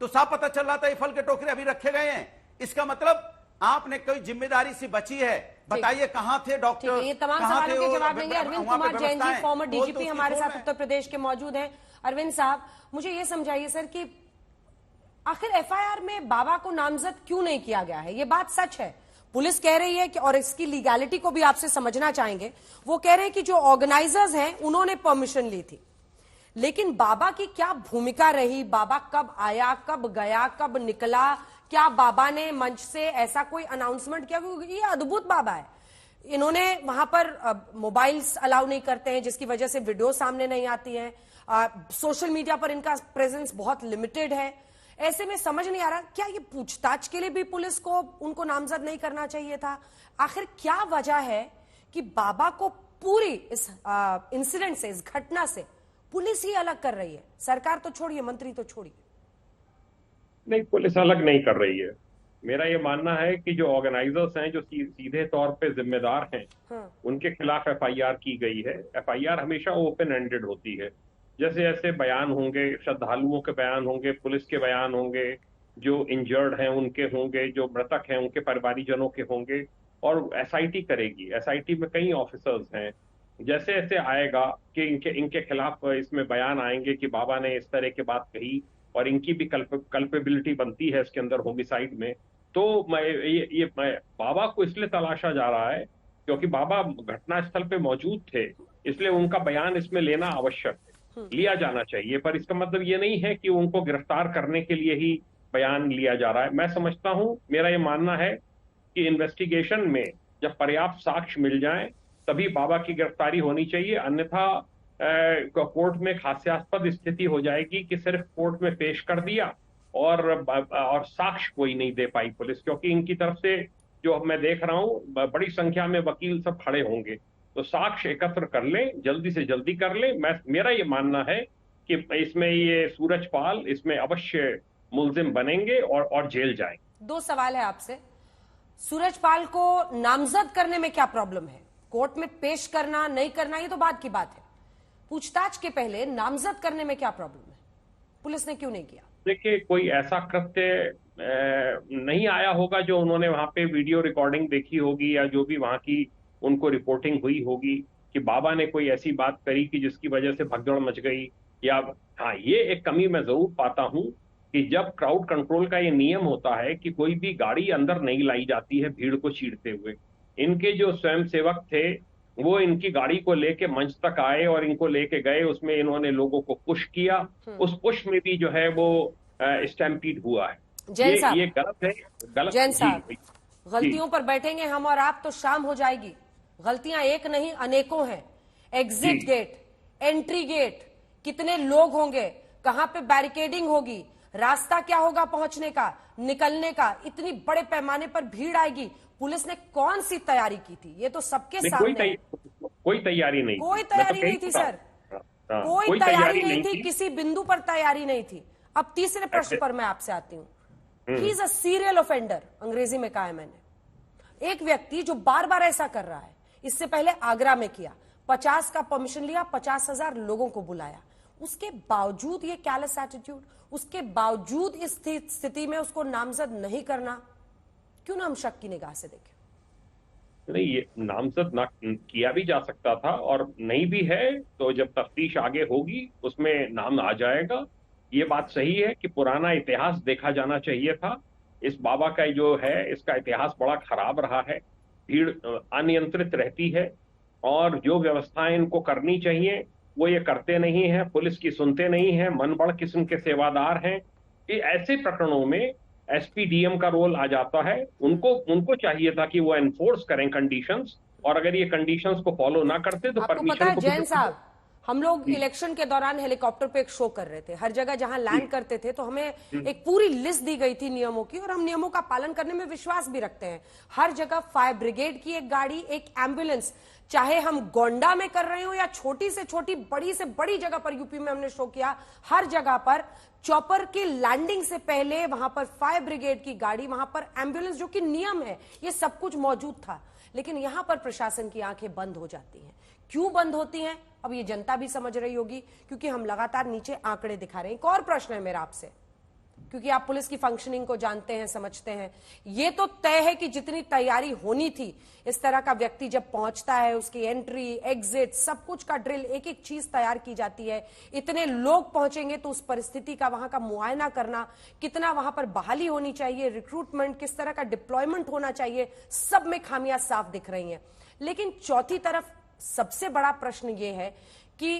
तो साफ पता चल रहा था ये फल के टोकरे अभी रखे गए हैं। इसका मतलब आपने कोई जिम्मेदारी से बची है। बताइए कहां थे डॉक्टर? ये तमाम सवालों के जवाब देंगे अरविंद कुमार जैन जी, फॉर्मर डीजीपी हमारे साथ उत्तर प्रदेश के मौजूद हैं। अरविंद साहब, मुझे ये समझाइए सर कि आखिर एफआईआर में बाबा को नामजद क्यों नहीं किया गया है? ये बात सच है, पुलिस कह रही है कि, और इसकी लीगैलिटी को भी आपसे समझना चाहेंगे, वो कह रहे हैं कि जो ऑर्गेनाइजर्स हैं उन्होंने परमिशन ली थी, लेकिन बाबा की क्या भूमिका रही? बाबा कब आया, कब गया, कब निकला? क्या बाबा ने मंच से ऐसा कोई अनाउंसमेंट किया? क्योंकि ये अद्भुत बाबा है, इन्होंने वहां पर मोबाइल्स अलाउ नहीं करते हैं, जिसकी वजह से वीडियो सामने नहीं आती है, सोशल मीडिया पर इनका प्रेजेंस बहुत लिमिटेड है। ऐसे में समझ नहीं आ रहा, क्या ये पूछताछ के लिए भी पुलिस को उनको नामजद नहीं करना चाहिए था? आखिर क्या वजह है कि बाबा को पूरी इस इंसिडेंट से, इस घटना से पुलिस ही अलग कर रही है? सरकार तो छोड़िए, मंत्री तो छोड़िए। नहीं, पुलिस अलग नहीं कर रही है। मेरा ये मानना है कि जो ऑर्गेनाइजर्स हैं, जो सीधे तौर पे जिम्मेदार हैं, उनके खिलाफ एफआईआर की गई है। एफआईआर हमेशा ओपन एंडेड होती है। जैसे जैसे बयान होंगे, श्रद्धालुओं के बयान होंगे, पुलिस के बयान होंगे, जो इंजर्ड हैं उनके होंगे, जो मृतक हैं उनके परिवारीजनों के होंगे, और एसआईटी करेगी। एसआईटी में कई ऑफिसर्स हैं, जैसे जैसे आएगा कि इनके खिलाफ इसमें बयान आएंगे कि बाबा ने इस तरह की बात कही और इनकी भी कल्पेबिलिटी बनती है इसके अंदर होमिसाइड में, तो बाबा को इसलिए तलाशा जा रहा है क्योंकि बाबा घटनास्थल पे मौजूद थे, इसलिए उनका बयान इसमें लेना आवश्यक है, लिया जाना चाहिए। पर इसका मतलब ये नहीं है कि उनको गिरफ्तार करने के लिए ही बयान लिया जा रहा है। मैं समझता हूं, मेरा ये मानना है कि इन्वेस्टिगेशन में जब पर्याप्त साक्ष्य मिल जाएं तभी बाबा की गिरफ्तारी होनी चाहिए, अन्यथा कोर्ट में एक हास्यास्पद स्थिति हो जाएगी कि सिर्फ कोर्ट में पेश कर दिया और साक्ष्य कोई नहीं दे पाई पुलिस, क्योंकि इनकी तरफ से जो मैं देख रहा हूं बड़ी संख्या में वकील सब खड़े होंगे, तो साक्ष्य एकत्र कर लें, जल्दी से जल्दी कर लें। मेरा ये मानना है कि इसमें ये सूरजपाल इसमें अवश्य मुलजिम बनेंगे और जेल जाएंगे। दो सवाल है आपसे, सूरजपाल को नामजद करने में क्या प्रॉब्लम है? कोर्ट में पेश करना नहीं करना ये तो बाद की बात है, पूछताछ के पहले नामजद करने में क्या प्रॉब्लम है? पुलिस ने क्यों नहीं किया? देखिए, कोई ऐसा कृत्य नहीं आया होगा जो उन्होंने वहां पे वीडियो रिकॉर्डिंग देखी होगी या जो भी वहां की उनको रिपोर्टिंग हुई होगी कि बाबा ने कोई ऐसी बात करी कि जिसकी वजह से भगदड़ मच गई। या हाँ, ये एक कमी मैं जरूर पाता हूं कि जब क्राउड कंट्रोल का ये नियम होता है कि कोई भी गाड़ी अंदर नहीं लाई जाती है भीड़ को चीरते हुए, इनके जो स्वयंसेवक थे वो इनकी गाड़ी को लेके मंच तक आए और इनको लेके गए, उसमें इन्होंने लोगों को पुश किया, उस पुश में भी जो है वो स्टैम्पीड हुआ है। ये गलत है, गलत। जैन साहब, गलतियों पर बैठेंगे हम और आप तो शाम हो जाएगी। गलतियां एक नहीं अनेकों हैं। एग्जिट गेट, एंट्री गेट, कितने लोग होंगे, कहां पे बैरिकेडिंग होगी, रास्ता क्या होगा पहुंचने का, निकलने का, इतनी बड़े पैमाने पर भीड़ आएगी, पुलिस ने कौन सी तैयारी की थी? ये तो सबके सामने कोई तैयारी नहीं, कोई तैयारी नहीं थी सर, कोई तैयारी नहीं थी, किसी बिंदु पर तैयारी नहीं थी। अब तीसरे प्रश्न पर मैं आपसे आती हूँ। He is a serial offender, अंग्रेजी में कहा है मैंने। एक व्यक्ति जो बार बार ऐसा कर रहा है, इससे पहले आगरा में किया, 50 का परमिशन लिया, 50,000 लोगों को बुलाया, उसके बावजूद ये कैलस एटीट्यूड, उसके बावजूद इस स्थिति में उसको नामजद नहीं करना, क्यों ना हम शक की निगाह से देखें? नहीं, ये नामजद ना किया भी जा सकता था और नहीं भी है तो जब तफ्तीश आगे होगी उसमें नाम आ जाएगा। ये बात सही है कि पुराना इतिहास देखा जाना चाहिए था। इस बाबा का जो है इसका इतिहास बड़ा खराब रहा है, भीड़ अनियंत्रित रहती है और जो व्यवस्थाएं इनको करनी चाहिए वो ये करते नहीं हैं, पुलिस की सुनते नहीं हैं, मनबढ़ किस्म के सेवादार हैं। ये ऐसे प्रकरणों में एसपीडीएम का रोल आ जाता है। उनको चाहिए था कि वो एनफोर्स करें कंडीशंस, और अगर ये कंडीशंस को फॉलो ना करते तो आपको पता है जैन साहब, हम लोग इलेक्शन के दौरान हेलीकॉप्टर पे एक शो कर रहे थे, हर जगह जहां लैंड करते थे तो हमें एक पूरी लिस्ट दी गई थी नियमों की, और हम नियमों का पालन करने में विश्वास भी रखते हैं। हर जगह फायर ब्रिगेड की एक गाड़ी, एक एम्बुलेंस, चाहे हम गोंडा में कर रहे हो या छोटी से छोटी बड़ी से बड़ी जगह पर, यूपी में हमने शो किया, हर जगह पर चॉपर की लैंडिंग से पहले वहां पर फायर ब्रिगेड की गाड़ी, वहां पर एम्बुलेंस, जो कि नियम है, ये सब कुछ मौजूद था। लेकिन यहां पर प्रशासन की आंखें बंद हो जाती हैं। क्यों बंद होती हैं अब ये जनता भी समझ रही होगी, क्योंकि हम लगातार नीचे आंकड़े दिखा रहे हैं। एक और प्रश्न है मेरा आपसे, क्योंकि आप पुलिस की फंक्शनिंग को जानते हैं, समझते हैं, ये तो तय है कि जितनी तैयारी होनी थी, इस तरह का व्यक्ति जब पहुंचता है, उसकी एंट्री, एग्जिट, सब कुछ का ड्रिल, एक एक चीज तैयार की जाती है। इतने लोग पहुंचेंगे तो उस परिस्थिति का, वहां का मुआयना करना, कितना वहां पर बहाली होनी चाहिए, रिक्रूटमेंट, किस तरह का डिप्लॉयमेंट होना चाहिए, सब में खामियां साफ दिख रही हैं। लेकिन चौथी तरफ सबसे बड़ा प्रश्न यह है कि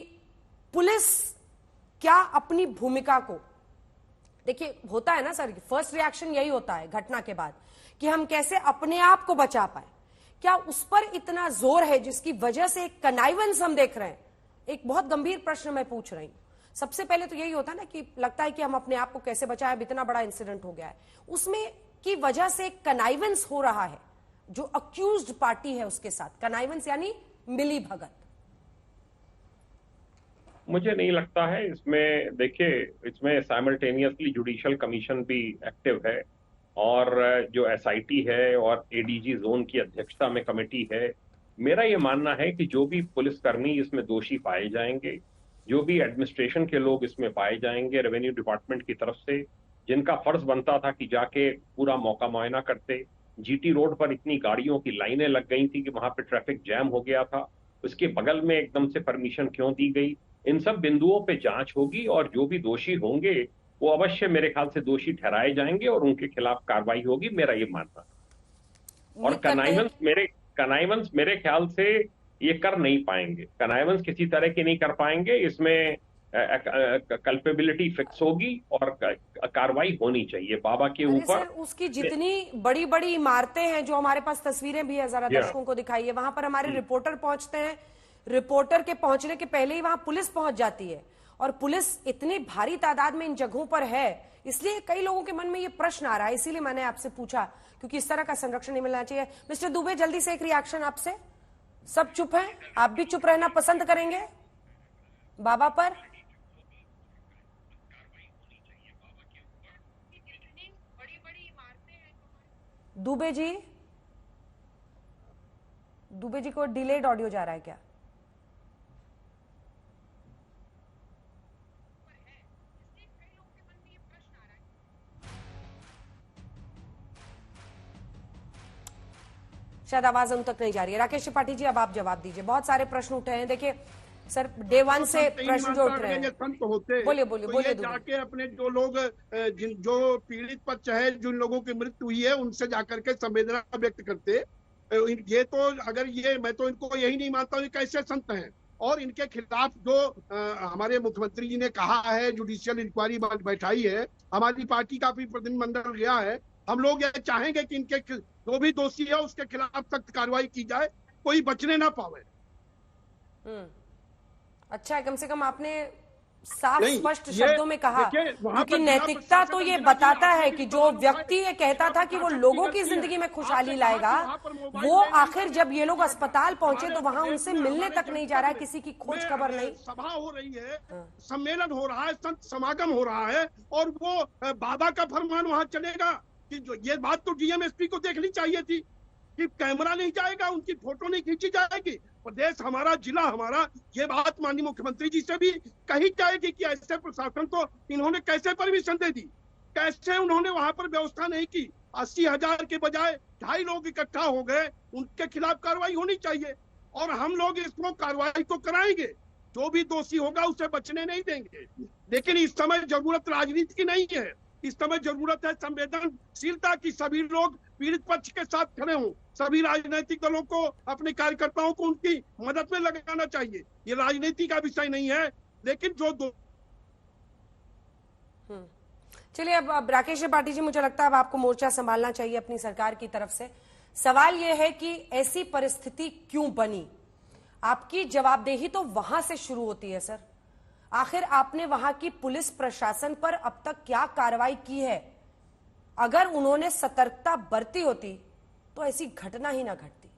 पुलिस क्या अपनी भूमिका को, देखिए होता है ना सर, फर्स्ट रिएक्शन यही होता है घटना के बाद कि हम कैसे अपने आप को बचा पाए, क्या उस पर इतना जोर है जिसकी वजह से एक कनाइवेंस हम देख रहे हैं? एक बहुत गंभीर प्रश्न मैं पूछ रही हूं। सबसे पहले तो यही होता है ना कि लगता है कि हम अपने आप को कैसे बचाएं, अब इतना बड़ा इंसिडेंट हो गया है, उसमें की वजह से एक कनाइवेंस हो रहा है जो अक्यूज्ड पार्टी है उसके साथ, कनाइवेंस यानी मिली भगत। मुझे नहीं लगता है इसमें। देखिए, इसमें साइमल्टेनियसली जुडिशियल कमीशन भी एक्टिव है और जो एसआईटी है और एडीजी जोन की अध्यक्षता में कमेटी है। मेरा ये मानना है कि जो भी पुलिसकर्मी इसमें दोषी पाए जाएंगे, जो भी एडमिनिस्ट्रेशन के लोग इसमें पाए जाएंगे, रेवेन्यू डिपार्टमेंट की तरफ से, जिनका फर्ज बनता था कि जाके पूरा मौका मुआयना करते, जीटी रोड पर इतनी गाड़ियों की लाइनें लग गई थी कि वहां पे ट्रैफिक जैम हो गया था, उसके बगल में एकदम से परमिशन क्यों दी गई, इन सब बिंदुओं पे जांच होगी और जो भी दोषी होंगे वो अवश्य मेरे ख्याल से दोषी ठहराए जाएंगे और उनके खिलाफ कार्रवाई होगी, मेरा ये मानना। और कनाइवंस मेरे ख्याल से ये कर नहीं पाएंगे, कनाइवंस किसी तरह की नहीं कर पाएंगे, इसमें कल्पेबिलिटी फिक्स होगी और कार्रवाई होनी चाहिए बाबा के ऊपर। उसकी जितनी बड़ी बड़ी इमारतें हैं, जो हमारे पास तस्वीरें भी है, जरा दर्शकों को दिखाइए, वहां पर हमारे रिपोर्टर पहुंचते हैं, रिपोर्टर के पहुंचने के पहले ही वहां पुलिस पहुंच जाती है और पुलिस इतनी भारी तादाद में इन जगहों पर है, इसलिए कई लोगों के मन में ये प्रश्न आ रहा है, इसीलिए मैंने आपसे पूछा, क्योंकि इस तरह का संरक्षण नहीं मिलना चाहिए। मिस्टर दुबे, जल्दी से एक रिएक्शन आपसे। सब चुप हैं, आप भी चुप रहना पसंद करेंगे बाबा पर? दुबे जी को डिलेड ऑडियो जा रहा है क्या? शायद आवाज उन तक नहीं जा रही है। राकेश त्रिपाठी जी, अब आप जवाब दीजिए। बहुत सारे प्रश्न उठे हैं, देखिए सर, डे वन से प्रश्न जो उठ रहे हैं, बोलिए जाके अपने जो लोग जो पीड़ित पक्ष है, जिन लोगों की मृत्यु हुई है, उनसे जाकर के संवेदना व्यक्त करते। ये तो अगर ये, मैं तो इनको यही नहीं मानता हूँ कैसे संत हैं। और इनके खिलाफ जो हमारे मुख्यमंत्री जी ने कहा है, जुडिशियल इंक्वायरी बैठाई है, हमारी पार्टी का भी प्रतिनिधिमंडल गया है, हम लोग ये चाहेंगे कि इनके जो भी दोषी है उसके खिलाफ सख्त कार्रवाई की जाए, कोई बचने ना पावे। अच्छा है, कम से कम आपने साफ स्पष्ट शब्दों में कहा, क्योंकि नैतिकता तो ये बताता है कि जो व्यक्ति ये कहता था कि वो लोगों की जिंदगी में खुशहाली लाएगा, वो आखिर जब ये लोग अस्पताल पहुंचे तो वहां उनसे मिलने तक नहीं जा रहा है, किसी की खोज खबर नहीं। सभा हो रही है, सम्मेलन हो रहा है, संत समागम हो रहा है, और वो बाबा का फरमान वहां चलेगा कि जो ये बात तो डीएमएसपी को देखनी चाहिए थी कि कैमरा नहीं जाएगा, उनकी फोटो नहीं खींची जाएगी, प्रदेश हमारा, जिला हमारा, ये बात माननीय मुख्यमंत्री जी से भी कही जाएगी कि ऐसे प्रशासन को इन्होंने कैसे परमिशन दे दी, कैसे उन्होंने वहां पर व्यवस्था नहीं की। 80,000 के बजाय 2.5 लोग इकट्ठा हो गए, उनके खिलाफ कार्रवाई होनी चाहिए और हम लोग इसको कार्रवाई तो कराएंगे, जो भी दोषी होगा उसे बचने नहीं देंगे। लेकिन इस समय जरूरत राजनीति की नहीं है, इस समय जरूरत है संवेदनशीलता की। सभी लोग पीड़ित पक्ष के साथ खड़े हों, सभी राजनीतिक दलों को, अपने कार्यकर्ताओं को उनकी मदद में लगाना चाहिए। ये राजनीति का विषय नहीं है, लेकिन जो चलिए, अब राकेश त्रिपाठी जी, मुझे लगता है अब आपको मोर्चा संभालना चाहिए अपनी सरकार की तरफ से। सवाल यह है कि ऐसी परिस्थिति क्यों बनी? आपकी जवाबदेही तो वहां से शुरू होती है सर। आखिर आपने वहां की पुलिस प्रशासन पर अब तक क्या कार्रवाई की है? अगर उन्होंने सतर्कता बरती होती तो ऐसी घटना ही ना घटती।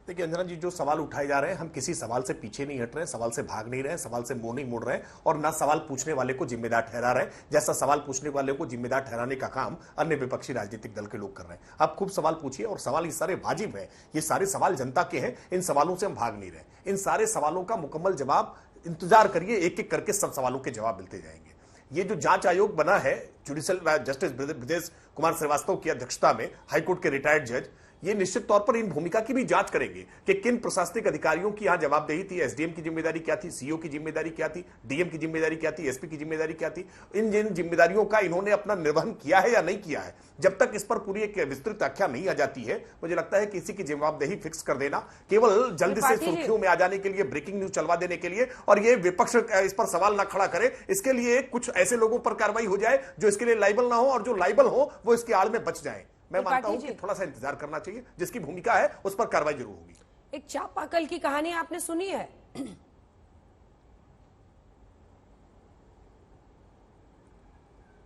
देखिए अंजना जी, जो सवाल उठाए जा रहे हैं, हम किसी सवाल से पीछे नहीं हट रहे हैं, सवाल से भाग नहीं रहे हैं, सवाल से मुंह नहीं मोड़ रहे हैं और ना सवाल पूछने वाले को जिम्मेदार ठहरा रहे हैं, जैसा सवाल पूछने वाले को जिम्मेदार ठहराने का काम अन्य विपक्षी राजनीतिक दल के लोग कर रहे हैं। आप खूब सवाल पूछिए और सवाल ये सारे वाजिब है, ये सारे सवाल जनता के हैं, इन सवालों से हम भाग नहीं रहे। इन सारे सवालों का मुकम्मल जवाब इंतजार करिए, एक एक करके सब सवालों के जवाब मिलते जाएंगे। ये जो जांच आयोग बना है, जुडिशियल जस्टिस ब्रजेश कुमार श्रीवास्तव की अध्यक्षता में, हाईकोर्ट के रिटायर्ड जज, ये निश्चित तौर पर इन भूमिका की भी जांच करेंगे कि किन प्रशासनिक अधिकारियों की यहां जवाबदेही थी, एसडीएम की जिम्मेदारी क्या थी, सीओ की जिम्मेदारी क्या थी, डीएम की जिम्मेदारी क्या थी, एसपी की जिम्मेदारी क्या थी, इन जिन जिम्मेदारियों का इन्होंने अपना निर्वहन किया है या नहीं किया है। जब तक इस पर पूरी एक विस्तृत व्याख्या नहीं आ जाती है, मुझे लगता है कि इसी की जवाबदेही फिक्स कर देना, केवल जल्दी से सुर्खियों में आ जाने के लिए, ब्रेकिंग न्यूज चलवा देने के लिए, और ये विपक्ष इस पर सवाल ना खड़ा करे, इसके लिए कुछ ऐसे लोगों पर कार्रवाई हो जाए जो इसके लिए लाइबल ना हो, और जो लाइबल हो वो इसके आड़ में बच जाए। मैं मानता हूं कि थोड़ा सा इंतजार करना चाहिए, जिसकी भूमिका है उस पर कार्रवाई जरूर होगी। एक चापाकल की कहानी आपने सुनी है?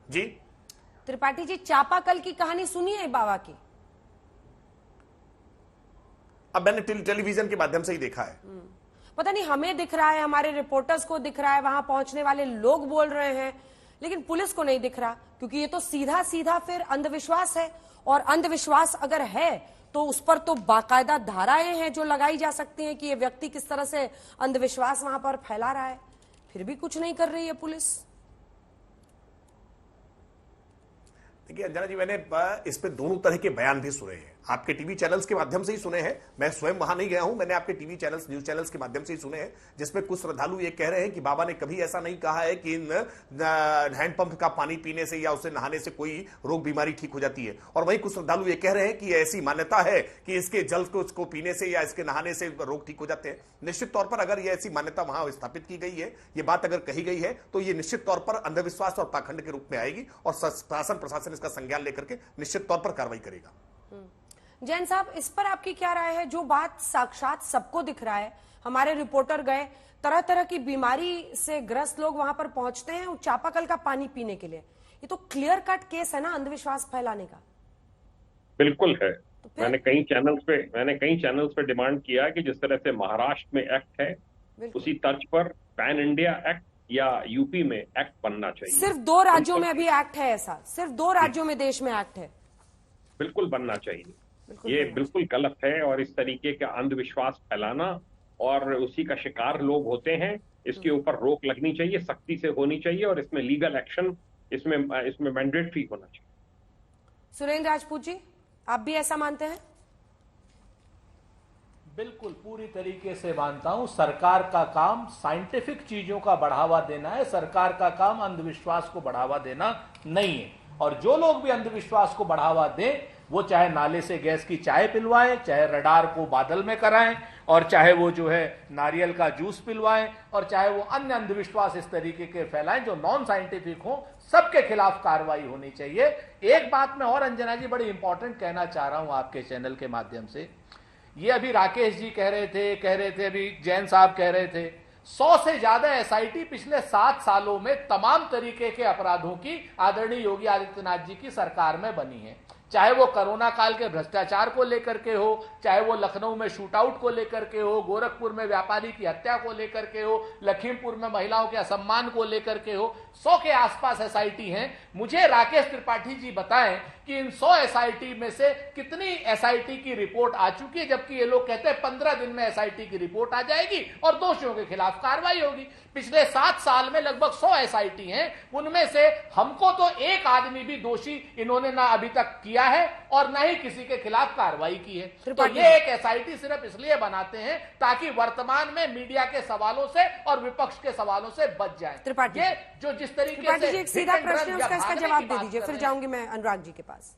जी त्रिपाठी जी, चापाकल की कहानी सुनी है बाबा की? अब मैंने टेलीविजन के माध्यम से ही देखा है। पता नहीं, हमें दिख रहा है, हमारे रिपोर्टर्स को दिख रहा है, वहां पहुंचने वाले लोग बोल रहे हैं, लेकिन पुलिस को नहीं दिख रहा, क्योंकि ये तो सीधा सीधा फिर अंधविश्वास है, और अंधविश्वास अगर है तो उस पर तो बाकायदा धाराएं हैं जो लगाई जा सकती हैं कि ये व्यक्ति किस तरह से अंधविश्वास वहां पर फैला रहा है। फिर भी कुछ नहीं कर रही है पुलिस। देखिए अंजना जी, मैंने इस पे दोनों तरह के बयान भी सुने हैं। आपके टीवी चैनल्स के माध्यम से ही सुने हैं, मैं स्वयं वहां नहीं गया हूं, मैंने आपके टीवी चैनल्स, न्यूज चैनल्स के माध्यम से ही सुने हैं, जिसमें कुछ श्रद्धालु ये कह रहे हैं कि बाबा ने कभी ऐसा नहीं कहा है कि इन हैंडपंप का पानी पीने से या उसे नहाने से कोई रोग बीमारी ठीक हो जाती है। और वहीं कुछ श्रद्धालु ये कह रहे हैं कि ऐसी मान्यता है कि इसके जल को इसको पीने से या इसके नहाने से रोग ठीक हो जाते हैं। निश्चित तौर पर अगर ये ऐसी मान्यता वहां स्थापित की गई है, ये बात अगर कही गई है, तो ये निश्चित तौर पर अंधविश्वास और पाखंड के रूप में आएगी और शासन प्रशासन इसका संज्ञान लेकर के निश्चित तौर पर कार्रवाई करेगा। जैन साहब, इस पर आपकी क्या राय है? जो बात साक्षात सबको दिख रहा है, हमारे रिपोर्टर गए, तरह तरह की बीमारी से ग्रस्त लोग वहां पर पहुंचते हैं चापाकल का पानी पीने के लिए, ये तो क्लियर कट केस है ना अंधविश्वास फैलाने का। बिल्कुल है। मैंने कई चैनल्स पे डिमांड किया कि जिस तरह से महाराष्ट्र में एक्ट है, उसी तर्ज पर पैन इंडिया एक्ट या यूपी में एक्ट बनना चाहिए। सिर्फ 2 राज्यों में अभी एक्ट है ऐसा, सिर्फ 2 राज्यों में देश में एक्ट है। बिल्कुल बनना चाहिए। ये बिल्कुल गलत है और इस तरीके का अंधविश्वास फैलाना और उसी का शिकार लोग होते हैं, इसके ऊपर रोक लगनी चाहिए, सख्ती से होनी चाहिए और इसमें लीगल एक्शन इसमें मैंडेटरी होना चाहिए। सुरेंद्र राजपूत जी, आप भी ऐसा मानते हैं? बिल्कुल पूरी तरीके से मानता हूं। सरकार का काम साइंटिफिक चीजों का बढ़ावा देना है, सरकार का काम अंधविश्वास को बढ़ावा देना नहीं है। और जो लोग भी अंधविश्वास को बढ़ावा दें, वो चाहे नाले से गैस की चाय पिलवाएं, चाहे रडार को बादल में कराएं, और चाहे वो जो है नारियल का जूस पिलवाएं, और चाहे वो अन्य अंधविश्वास इस तरीके के फैलाएं जो नॉन साइंटिफिक हो, सबके खिलाफ कार्रवाई होनी चाहिए। एक बात मैं और अंजना जी बड़ी इंपॉर्टेंट कहना चाह रहा हूं आपके चैनल के माध्यम से। ये अभी राकेश जी कह रहे थे, अभी जैन साहब कह रहे थे, 100 से ज्यादा एसआईटी पिछले 7 सालों में तमाम तरीके के अपराधों की आदरणीय योगी आदित्यनाथ जी की सरकार में बनी है। चाहे वो कोरोना काल के भ्रष्टाचार को लेकर के हो, चाहे वो लखनऊ में शूटआउट को लेकर के हो, गोरखपुर में व्यापारी की हत्या को लेकर के हो, लखीमपुर में महिलाओं के असम्मान को लेकर के हो, 100 के आसपास एसआईटी हैं। मुझे राकेश त्रिपाठी जी बताएं कि इन 100 एसआईटी में से कितनी एसआईटी की रिपोर्ट आ चुकी है, जबकि ये लोग कहते हैं 15 दिन में एसआईटी की रिपोर्ट आ जाएगी और दोषियों के खिलाफ कार्रवाई होगी। पिछले 7 साल में लगभग 100 एसआईटी हैं, उनमें से हमको तो एक आदमी भी दोषी इन्होंने ना अभी तक किया है और ना ही किसी के खिलाफ कार्रवाई की है। तो ये एक एसआईटी सिर्फ इसलिए बनाते हैं ताकि वर्तमान में मीडिया के सवालों से और विपक्ष के सवालों से बच जाए। ये जो जिस तरीके से एक सीधा प्रश्न है उसका इसका जवाब दे दीजिए, फिर जाऊंगी मैं अनुराग जी के पास।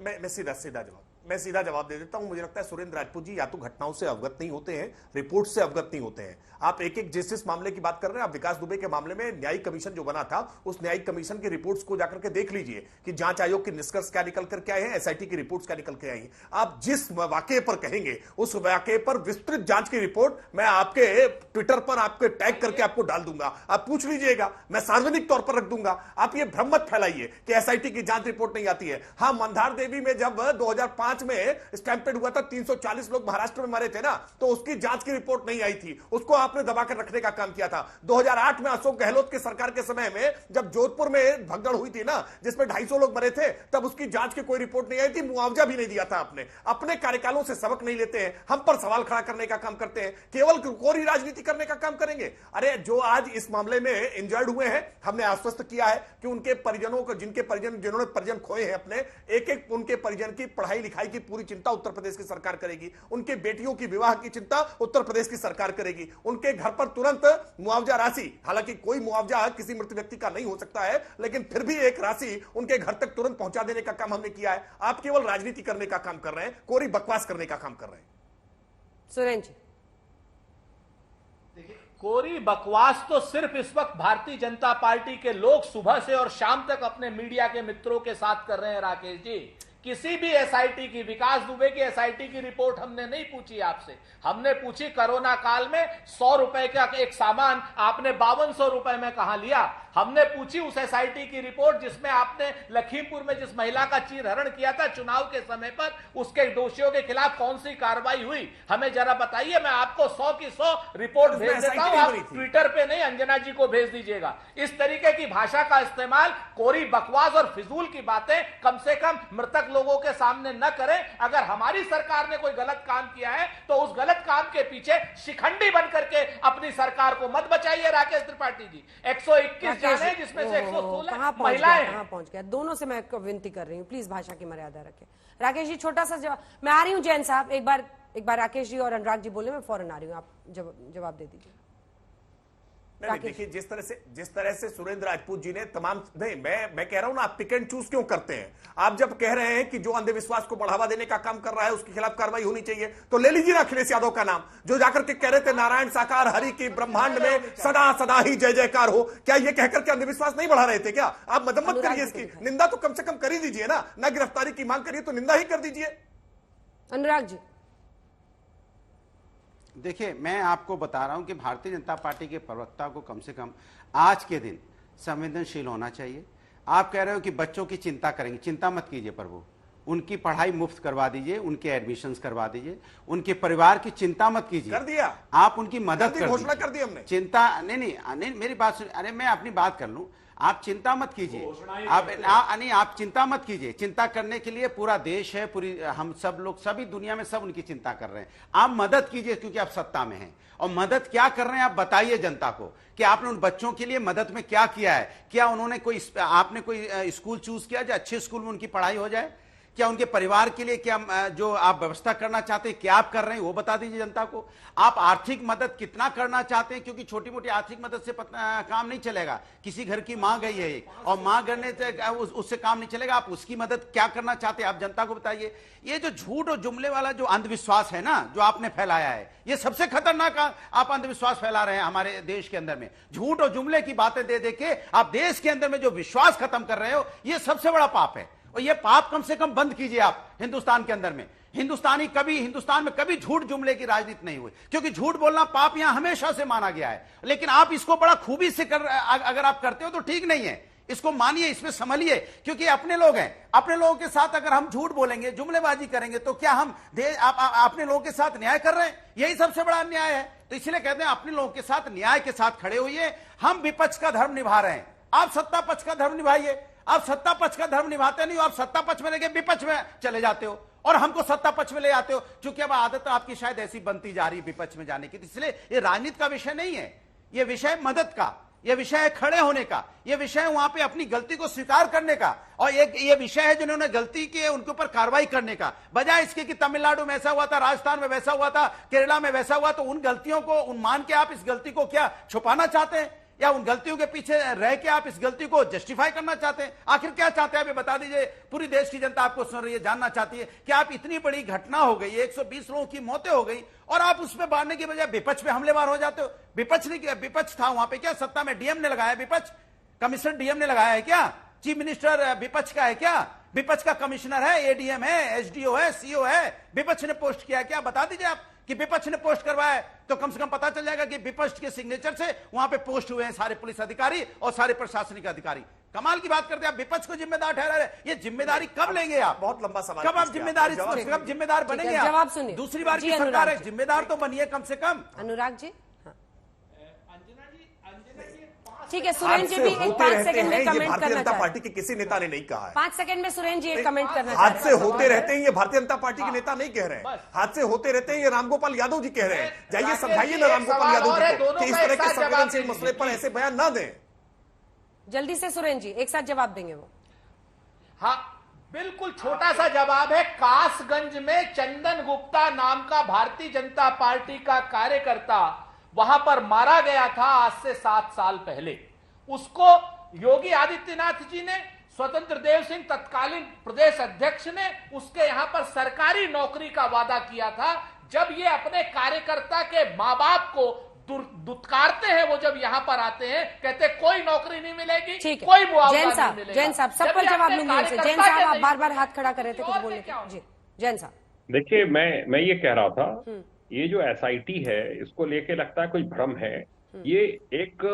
मैं सीधा जवाब दे देता हूं। मुझे लगता है सुरेंद्र राजपूत जी या तो घटनाओं से अवगत नहीं होते हैं, रिपोर्ट से अवगत नहीं होते हैं। आप एक जिस मामले की बात कर रहे हैं, आप विकास दुबे के मामले में न्यायिक कमीशन जो बना था, उस न्यायिक कमीशन की रिपोर्ट्स को जाकर के देख लीजिए कि जांच आयोग के निष्कर्ष क्या निकल करके आए हैं, एसआईटी की रिपोर्ट्स क्या निकल के आई हैं। आप जिस वाकये पर कहेंगे उस वाकये पर विस्तृत जांच की रिपोर्ट मैं आपके ट्विटर पर आपके टैग करके आपको डाल दूंगा, आप पूछ लीजिएगा, मैं सार्वजनिक तौर पर रख दूंगा। आप ये भ्रम मत फैलाइए कि एसआईटी की जांच रिपोर्ट नहीं आती है। हाँ, मंदार देवी में जब 2005 में स्टैंपेड हुआ था, 340 लोग महाराष्ट्र में मरे थे ना, तो उसकी जांच की रिपोर्ट नहीं आई थी, उसको आपने दबाकर रखने का काम किया था। 2008 में अशोक गहलोत की सरकार के समय में जब जोधपुर में भगदड़ हुई थी ना, जिसमें 250 लोग मरे थे, तब उसकी जांच की कोई रिपोर्ट नहीं आई थी, मुआवजा भी नहीं दिया था आपने। अपने कार्यकालों से सबक नहीं लेते हैं, हम पर सवाल खड़ा करने का काम करते हैं, केवल कोरी राजनीति करने का काम करेंगे। अरे जो आज इस मामले में इंजर्ड हुए हैं, हमने आश्वस्त किया है कि उनके परिजनों को, जिन्होंने परिजन खोए हैं अपने, एक उनके परिजन की पढ़ाई लिखाई की पूरी चिंता उत्तर प्रदेश की सरकार करेगी, उनके बेटियों की विवाह की चिंता उत्तर प्रदेश की सरकार करेगी, उनके घर पर तुरंत मुआवजा राशि, हालांकि कोई मुआवजा किसी मृत व्यक्ति का नहीं हो सकता है, लेकिन फिर भी एक राशि उनके घर तक तुरंत पहुंचा देने का काम हमने किया है। आप केवल राजनीति करने का काम कर रहे हैं, कोरी बकवास करने का काम कर रहे हैं। सुरेंद्र जी, देखिए, कोरी बकवास तो सिर्फ इस वक्त भारतीय जनता पार्टी के लोग सुबह से और शाम तक अपने मीडिया के मित्रों के साथ कर रहे हैं। राकेश जी, किसी भी एसआईटी की, विकास दुबे की एसआईटी की रिपोर्ट हमने नहीं पूछी आपसे, हमने पूछी कोरोना काल में 100 रुपए का एक सामान आपने 5200 रुपए में कहां लिया। हमने पूछी उस एसआईटी की रिपोर्ट जिसमें आपने लखीमपुर में जिस महिला का चीरहरण किया था चुनाव के समय पर, उसके दोषियों के खिलाफ कौन सी कार्रवाई हुई, हमें जरा बताइए। मैं आपको 100 की 100 रिपोर्ट भेज देता हूं, आप ट्विटर पे नहीं, अंजना जी को भेज दीजिएगा। इस तरीके की भाषा का इस्तेमाल, कोरी बकवास और फिजूल की बातें कम से कम मृतक लोगों के सामने न करें। अगर हमारी सरकार ने कोई गलत काम किया है तो उस गलत काम के पीछे शिखंडी बन करके अपनी सरकार को मत बचाइए। राकेश त्रिपाठी जी, 121 जाने जिसमें से 116 महिलाएं कहां पहुंच गया। दोनों से मैं विनती कर रही हूं, प्लीज भाषा की मर्यादा रखें। राकेश जी छोटा सा जवाब, मैं आ रही हूं जैन साहब, एक बार राकेश जी और अनुराग जी बोले, मैं फौरन आ रही हूं, आप जवाब दे दीजिए। नहीं देखिए, जिस तरह से सुरेंद्र राजपूत जी ने तमाम, नहीं मैं कह रहा हूं ना, आप पिक एंड चूज क्यों करते हैं? आप जब कह रहे हैं कि जो अंधविश्वास को बढ़ावा देने का काम कर रहा है उसके खिलाफ कार्रवाई होनी चाहिए, तो ले लीजिए ना अखिलेश यादव का नाम, जो जाकर के कह रहे थे नारायण साकार हरि की ब्रह्मांड में सदा सदा ही जय जयकार हो। क्या ये कहकर के अंधविश्वास नहीं बढ़ा रहे थे क्या? आप मत करिए, इसकी निंदा तो कम से कम कर ही दीजिए ना गिरफ्तारी की मांग करिए तो निंदा ही कर दीजिए। अनुराग जी देखिए, मैं आपको बता रहा हूं कि भारतीय जनता पार्टी के प्रवक्ता को कम से कम आज के दिन संवेदनशील होना चाहिए। आप कह रहे हो कि बच्चों की चिंता करेंगे, चिंता मत कीजिए प्रभु, उनकी पढ़ाई मुफ्त करवा दीजिए, उनके एडमिशंस करवा दीजिए, उनके परिवार की चिंता मत कीजिए। कर दिया, आप उनकी मदद कर घोषणा कर दी हमने। चिंता नहीं, मेरी बात सुन, अरे मैं अपनी बात कर लूं, आप चिंता मत कीजिए, आप चिंता मत कीजिए। चिंता करने के लिए पूरा देश है, पूरी हम सब लोग, सभी दुनिया में सब उनकी चिंता कर रहे हैं। आप मदद कीजिए क्योंकि आप सत्ता में हैं, और मदद क्या कर रहे हैं आप बताइए जनता को कि आपने उन बच्चों के लिए मदद में क्या किया है। क्या उन्होंने आपने कोई स्कूल चूज किया जो अच्छे स्कूल में उनकी पढ़ाई हो जाए? क्या उनके परिवार के लिए क्या जो आप व्यवस्था करना चाहते हैं क्या आप कर रहे हैं वो बता दीजिए जनता को। आप आर्थिक मदद कितना करना चाहते हैं, क्योंकि छोटी मोटी आर्थिक मदद से काम नहीं चलेगा। किसी घर की मां गई है और मां करने से उससे काम नहीं चलेगा। आप उसकी मदद क्या करना चाहते हैं आप जनता को बताइए। ये जो झूठ और जुमले वाला जो अंधविश्वास है ना, जो आपने फैलाया है, ये सबसे खतरनाक आप अंधविश्वास फैला रहे हैं हमारे देश के अंदर में। झूठ और जुमले की बातें दे दे के आप देश के अंदर में जो विश्वास खत्म कर रहे हो, ये सबसे बड़ा पाप है। और ये पाप कम से कम बंद कीजिए आप हिंदुस्तान के अंदर में। हिंदुस्तान में कभी झूठ जुमले की राजनीति नहीं हुई, क्योंकि झूठ बोलना पाप यहां हमेशा से माना गया है। लेकिन आप इसको बड़ा खूबी से अगर आप करते हो तो ठीक नहीं है। इसको मानिए, इसमें संभलिए, क्योंकि अपने लोग हैं। अपने लोगों के साथ अगर हम झूठ बोलेंगे, जुमलेबाजी करेंगे, तो क्या हम अपने लोगों के साथ न्याय कर रहे हैं? यही सबसे बड़ा अन्याय है। तो इसलिए कहते हैं अपने लोगों के साथ न्याय के साथ खड़े होइए। हम विपक्ष का धर्म निभा रहे हैं, आप सत्ता पक्ष का धर्म निभाइए। आप सत्ता पक्ष का धर्म निभाते नहीं हो, आप सत्ता पक्ष में लेके विपक्ष में चले जाते हो और हमको सत्ता पक्ष में ले आते हो। चूंकि अब आदत आपकी शायद ऐसी बनती जा रही है विपक्ष में जाने की, इसलिए ये राजनीति का विषय नहीं है, ये विषय मदद का, ये विषय है खड़े होने का, ये विषय है वहां पे अपनी गलती को स्वीकार करने का, और ये विषय है जिन्होंने गलती की है उनके ऊपर कार्रवाई करने का। बजाय इसके कि तमिलनाडु में ऐसा हुआ था, राजस्थान में वैसा हुआ था, केरला में वैसा हुआ, तो उन गलतियों को उन मान के आप इस गलती को क्या छुपाना चाहते हैं, या उन गलतियों के पीछे रह के आप इस गलती को जस्टिफाई करना चाहते हैं? आखिर क्या चाहते हैं आप ये बता दीजिए। पूरी देश की जनता आपको सुन रही है, जानना चाहती है कि आप इतनी बड़ी घटना हो गई, 120 लोगों की मौतें हो गई, और आप उसमें बांधने की बजाय विपक्ष पे हमलेवार हो जाते हो। विपक्ष था वहां पे, क्या सत्ता में डीएम ने लगाया? विपक्ष कमिश्नर डीएम ने लगाया है क्या? चीफ मिनिस्टर विपक्ष का है क्या? विपक्ष का कमिश्नर है, एडीएम है, एसडीओ है, सीओ है, विपक्ष ने पोस्ट किया क्या? बता दीजिए आप कि विपक्ष ने पोस्ट करवाया है, तो कम से कम पता चल जाएगा कि विपक्ष के सिग्नेचर से वहां पे पोस्ट हुए हैं सारे पुलिस अधिकारी और सारे प्रशासनिक अधिकारी। कमाल की बात करते हैं आप, विपक्ष को जिम्मेदार ठहरा रहे। ये जिम्मेदारी कब लेंगे आप? बहुत लंबा सवाल, कब आप जिम्मेदार बनेंगे आप? जवाब सुनिए। दूसरी बार की सरकार है, जिम्मेदार तो बनिए कम से कम। अनुराग जी ठीक है, सुरेन जी भी एक 5 सेकंड में कमेंट करना भारतीय जनता पार्टी के किसी नेता ने नहीं कहा है। 5 सेकंड में सुरेन जी एक कमेंट करना चाहते हैं। हादसे होते रहते हैं, ये भारतीय जनता पार्टी के नेता नहीं कह रहे हैं। हादसे होते रहते हैं, ये रामगोपाल यादव जी कह रहे हैं। जाइए समझाइए ना रामगोपाल यादव जी को कि इस तरह के संवेदनशील मसले पर ऐसे बयान ना दें। जल्दी से सुरेन जी एक साथ जवाब देंगे वो। हाँ बिल्कुल, छोटा सा जवाब है। कासगंज में चंदन गुप्ता नाम का भारतीय जनता पार्टी का कार्यकर्ता वहां पर मारा गया था आज से 7 साल पहले। उसको योगी आदित्यनाथ जी ने, स्वतंत्र देव सिंह तत्कालीन प्रदेश अध्यक्ष ने उसके यहां पर सरकारी नौकरी का वादा किया था। जब ये अपने कार्यकर्ता के मां बाप को दुत्कारते हैं, वो जब यहां पर आते हैं कहते कोई नौकरी नहीं मिलेगी, कोई मुआवजा नहीं मिलेगा। जैन साहब सब पर जवाब नहीं। जैन साहब आप बार-बार हाथ खड़ा कर रहे थे कुछ बोलने के। जी जैन साहब देखिए, मैं ये कह रहा था, ये जो एसआईटी है इसको लेके लगता है कोई भ्रम है। ये एक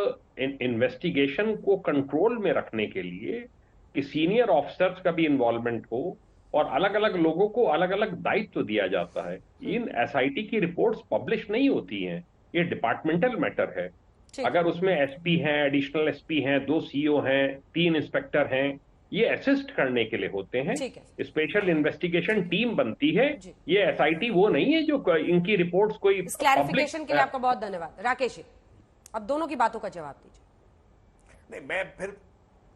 इन्वेस्टिगेशन को कंट्रोल में रखने के लिए कि सीनियर ऑफिसर्स का भी इन्वॉल्वमेंट हो और अलग अलग लोगों को अलग अलग दायित्व दिया जाता है। इन एसआईटी की रिपोर्ट्स पब्लिश नहीं होती हैं, ये डिपार्टमेंटल मैटर है। अगर उसमें एसपी हैं, एडिशनल एसपी हैं, 2 सीओ हैं, 3 इंस्पेक्टर हैं, ये असिस्ट करने के लिए होते हैं। स्पेशल इन्वेस्टिगेशन टीम बनती है। ये एसआईटी वो नहीं है जो इनकी रिपोर्ट्स कोई। इस क्लैरिफिकेशन के लिए आपका बहुत धन्यवाद। राकेश, अब दोनों की बातों का जवाब दीजिए। नहीं, मैं फिर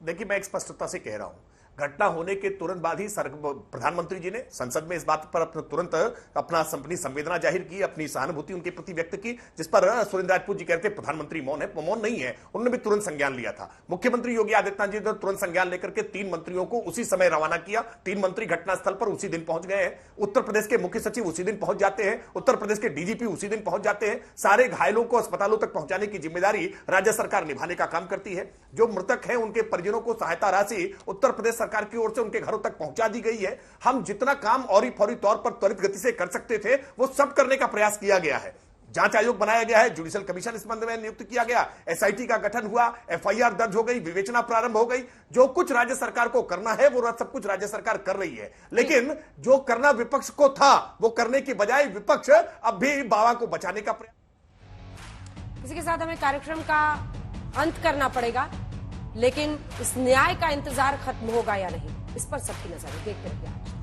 देखिए, मैं एक स्पष्टता से कह रहा हूं, घटना होने के तुरंत बाद ही प्रधानमंत्री जी ने संसद में इस बात पर तुरंत अपनी संवेदना जाहिर की, अपनी सहानुभूति उनके प्रति व्यक्त की, जिस पर सुरेंद्र राजपूत जी कहते प्रधानमंत्री मौन है, मौन नहीं है, उन्होंने भी तुरंत संज्ञान लिया था। मुख्यमंत्री योगी आदित्यनाथ जी ने तुरंत संज्ञान लेकर के 3 मंत्रियों को उसी समय रवाना किया। 3 मंत्री घटनास्थल पर उसी दिन पहुंच गए हैं। उत्तर प्रदेश के मुख्य सचिव उसी दिन पहुंच जाते हैं, उत्तर प्रदेश के डीजीपी उसी दिन पहुंच जाते हैं। सारे घायलों को अस्पतालों तक पहुंचाने की जिम्मेदारी राज्य सरकार निभाने का काम करती है। जो मृतक हैं उनके परिजनों को सहायता राशि उत्तर प्रदेश सरकार की ओर से उनके घरों तक पहुंचा दी गई है। हम जितना काम और फौरी तौर पर त्वरित गति से कर सकते थे वो सब करने का प्रयास किया गया है। जांच आयोग बनाया गया है, जुडिशियल कमीशन इस संबंध में नियुक्त किया गया, एसआईटी का गठन हुआ, एफआईआर दर्ज हो गई, विवेचना प्रारंभ हो गई। जो कुछ राज्य सरकार को करना है वो सब कुछ राज्य सरकार कर रही है, लेकिन जो करना विपक्ष को था वो करने की बजाय विपक्ष अब भी बाबा को बचाने का प्रयास। इसी के साथ हमें कार्यक्रम का अंत करना पड़ेगा, लेकिन इस न्याय का इंतजार खत्म होगा या नहीं, इस पर सबकी नजर है। देखते रहिए आज।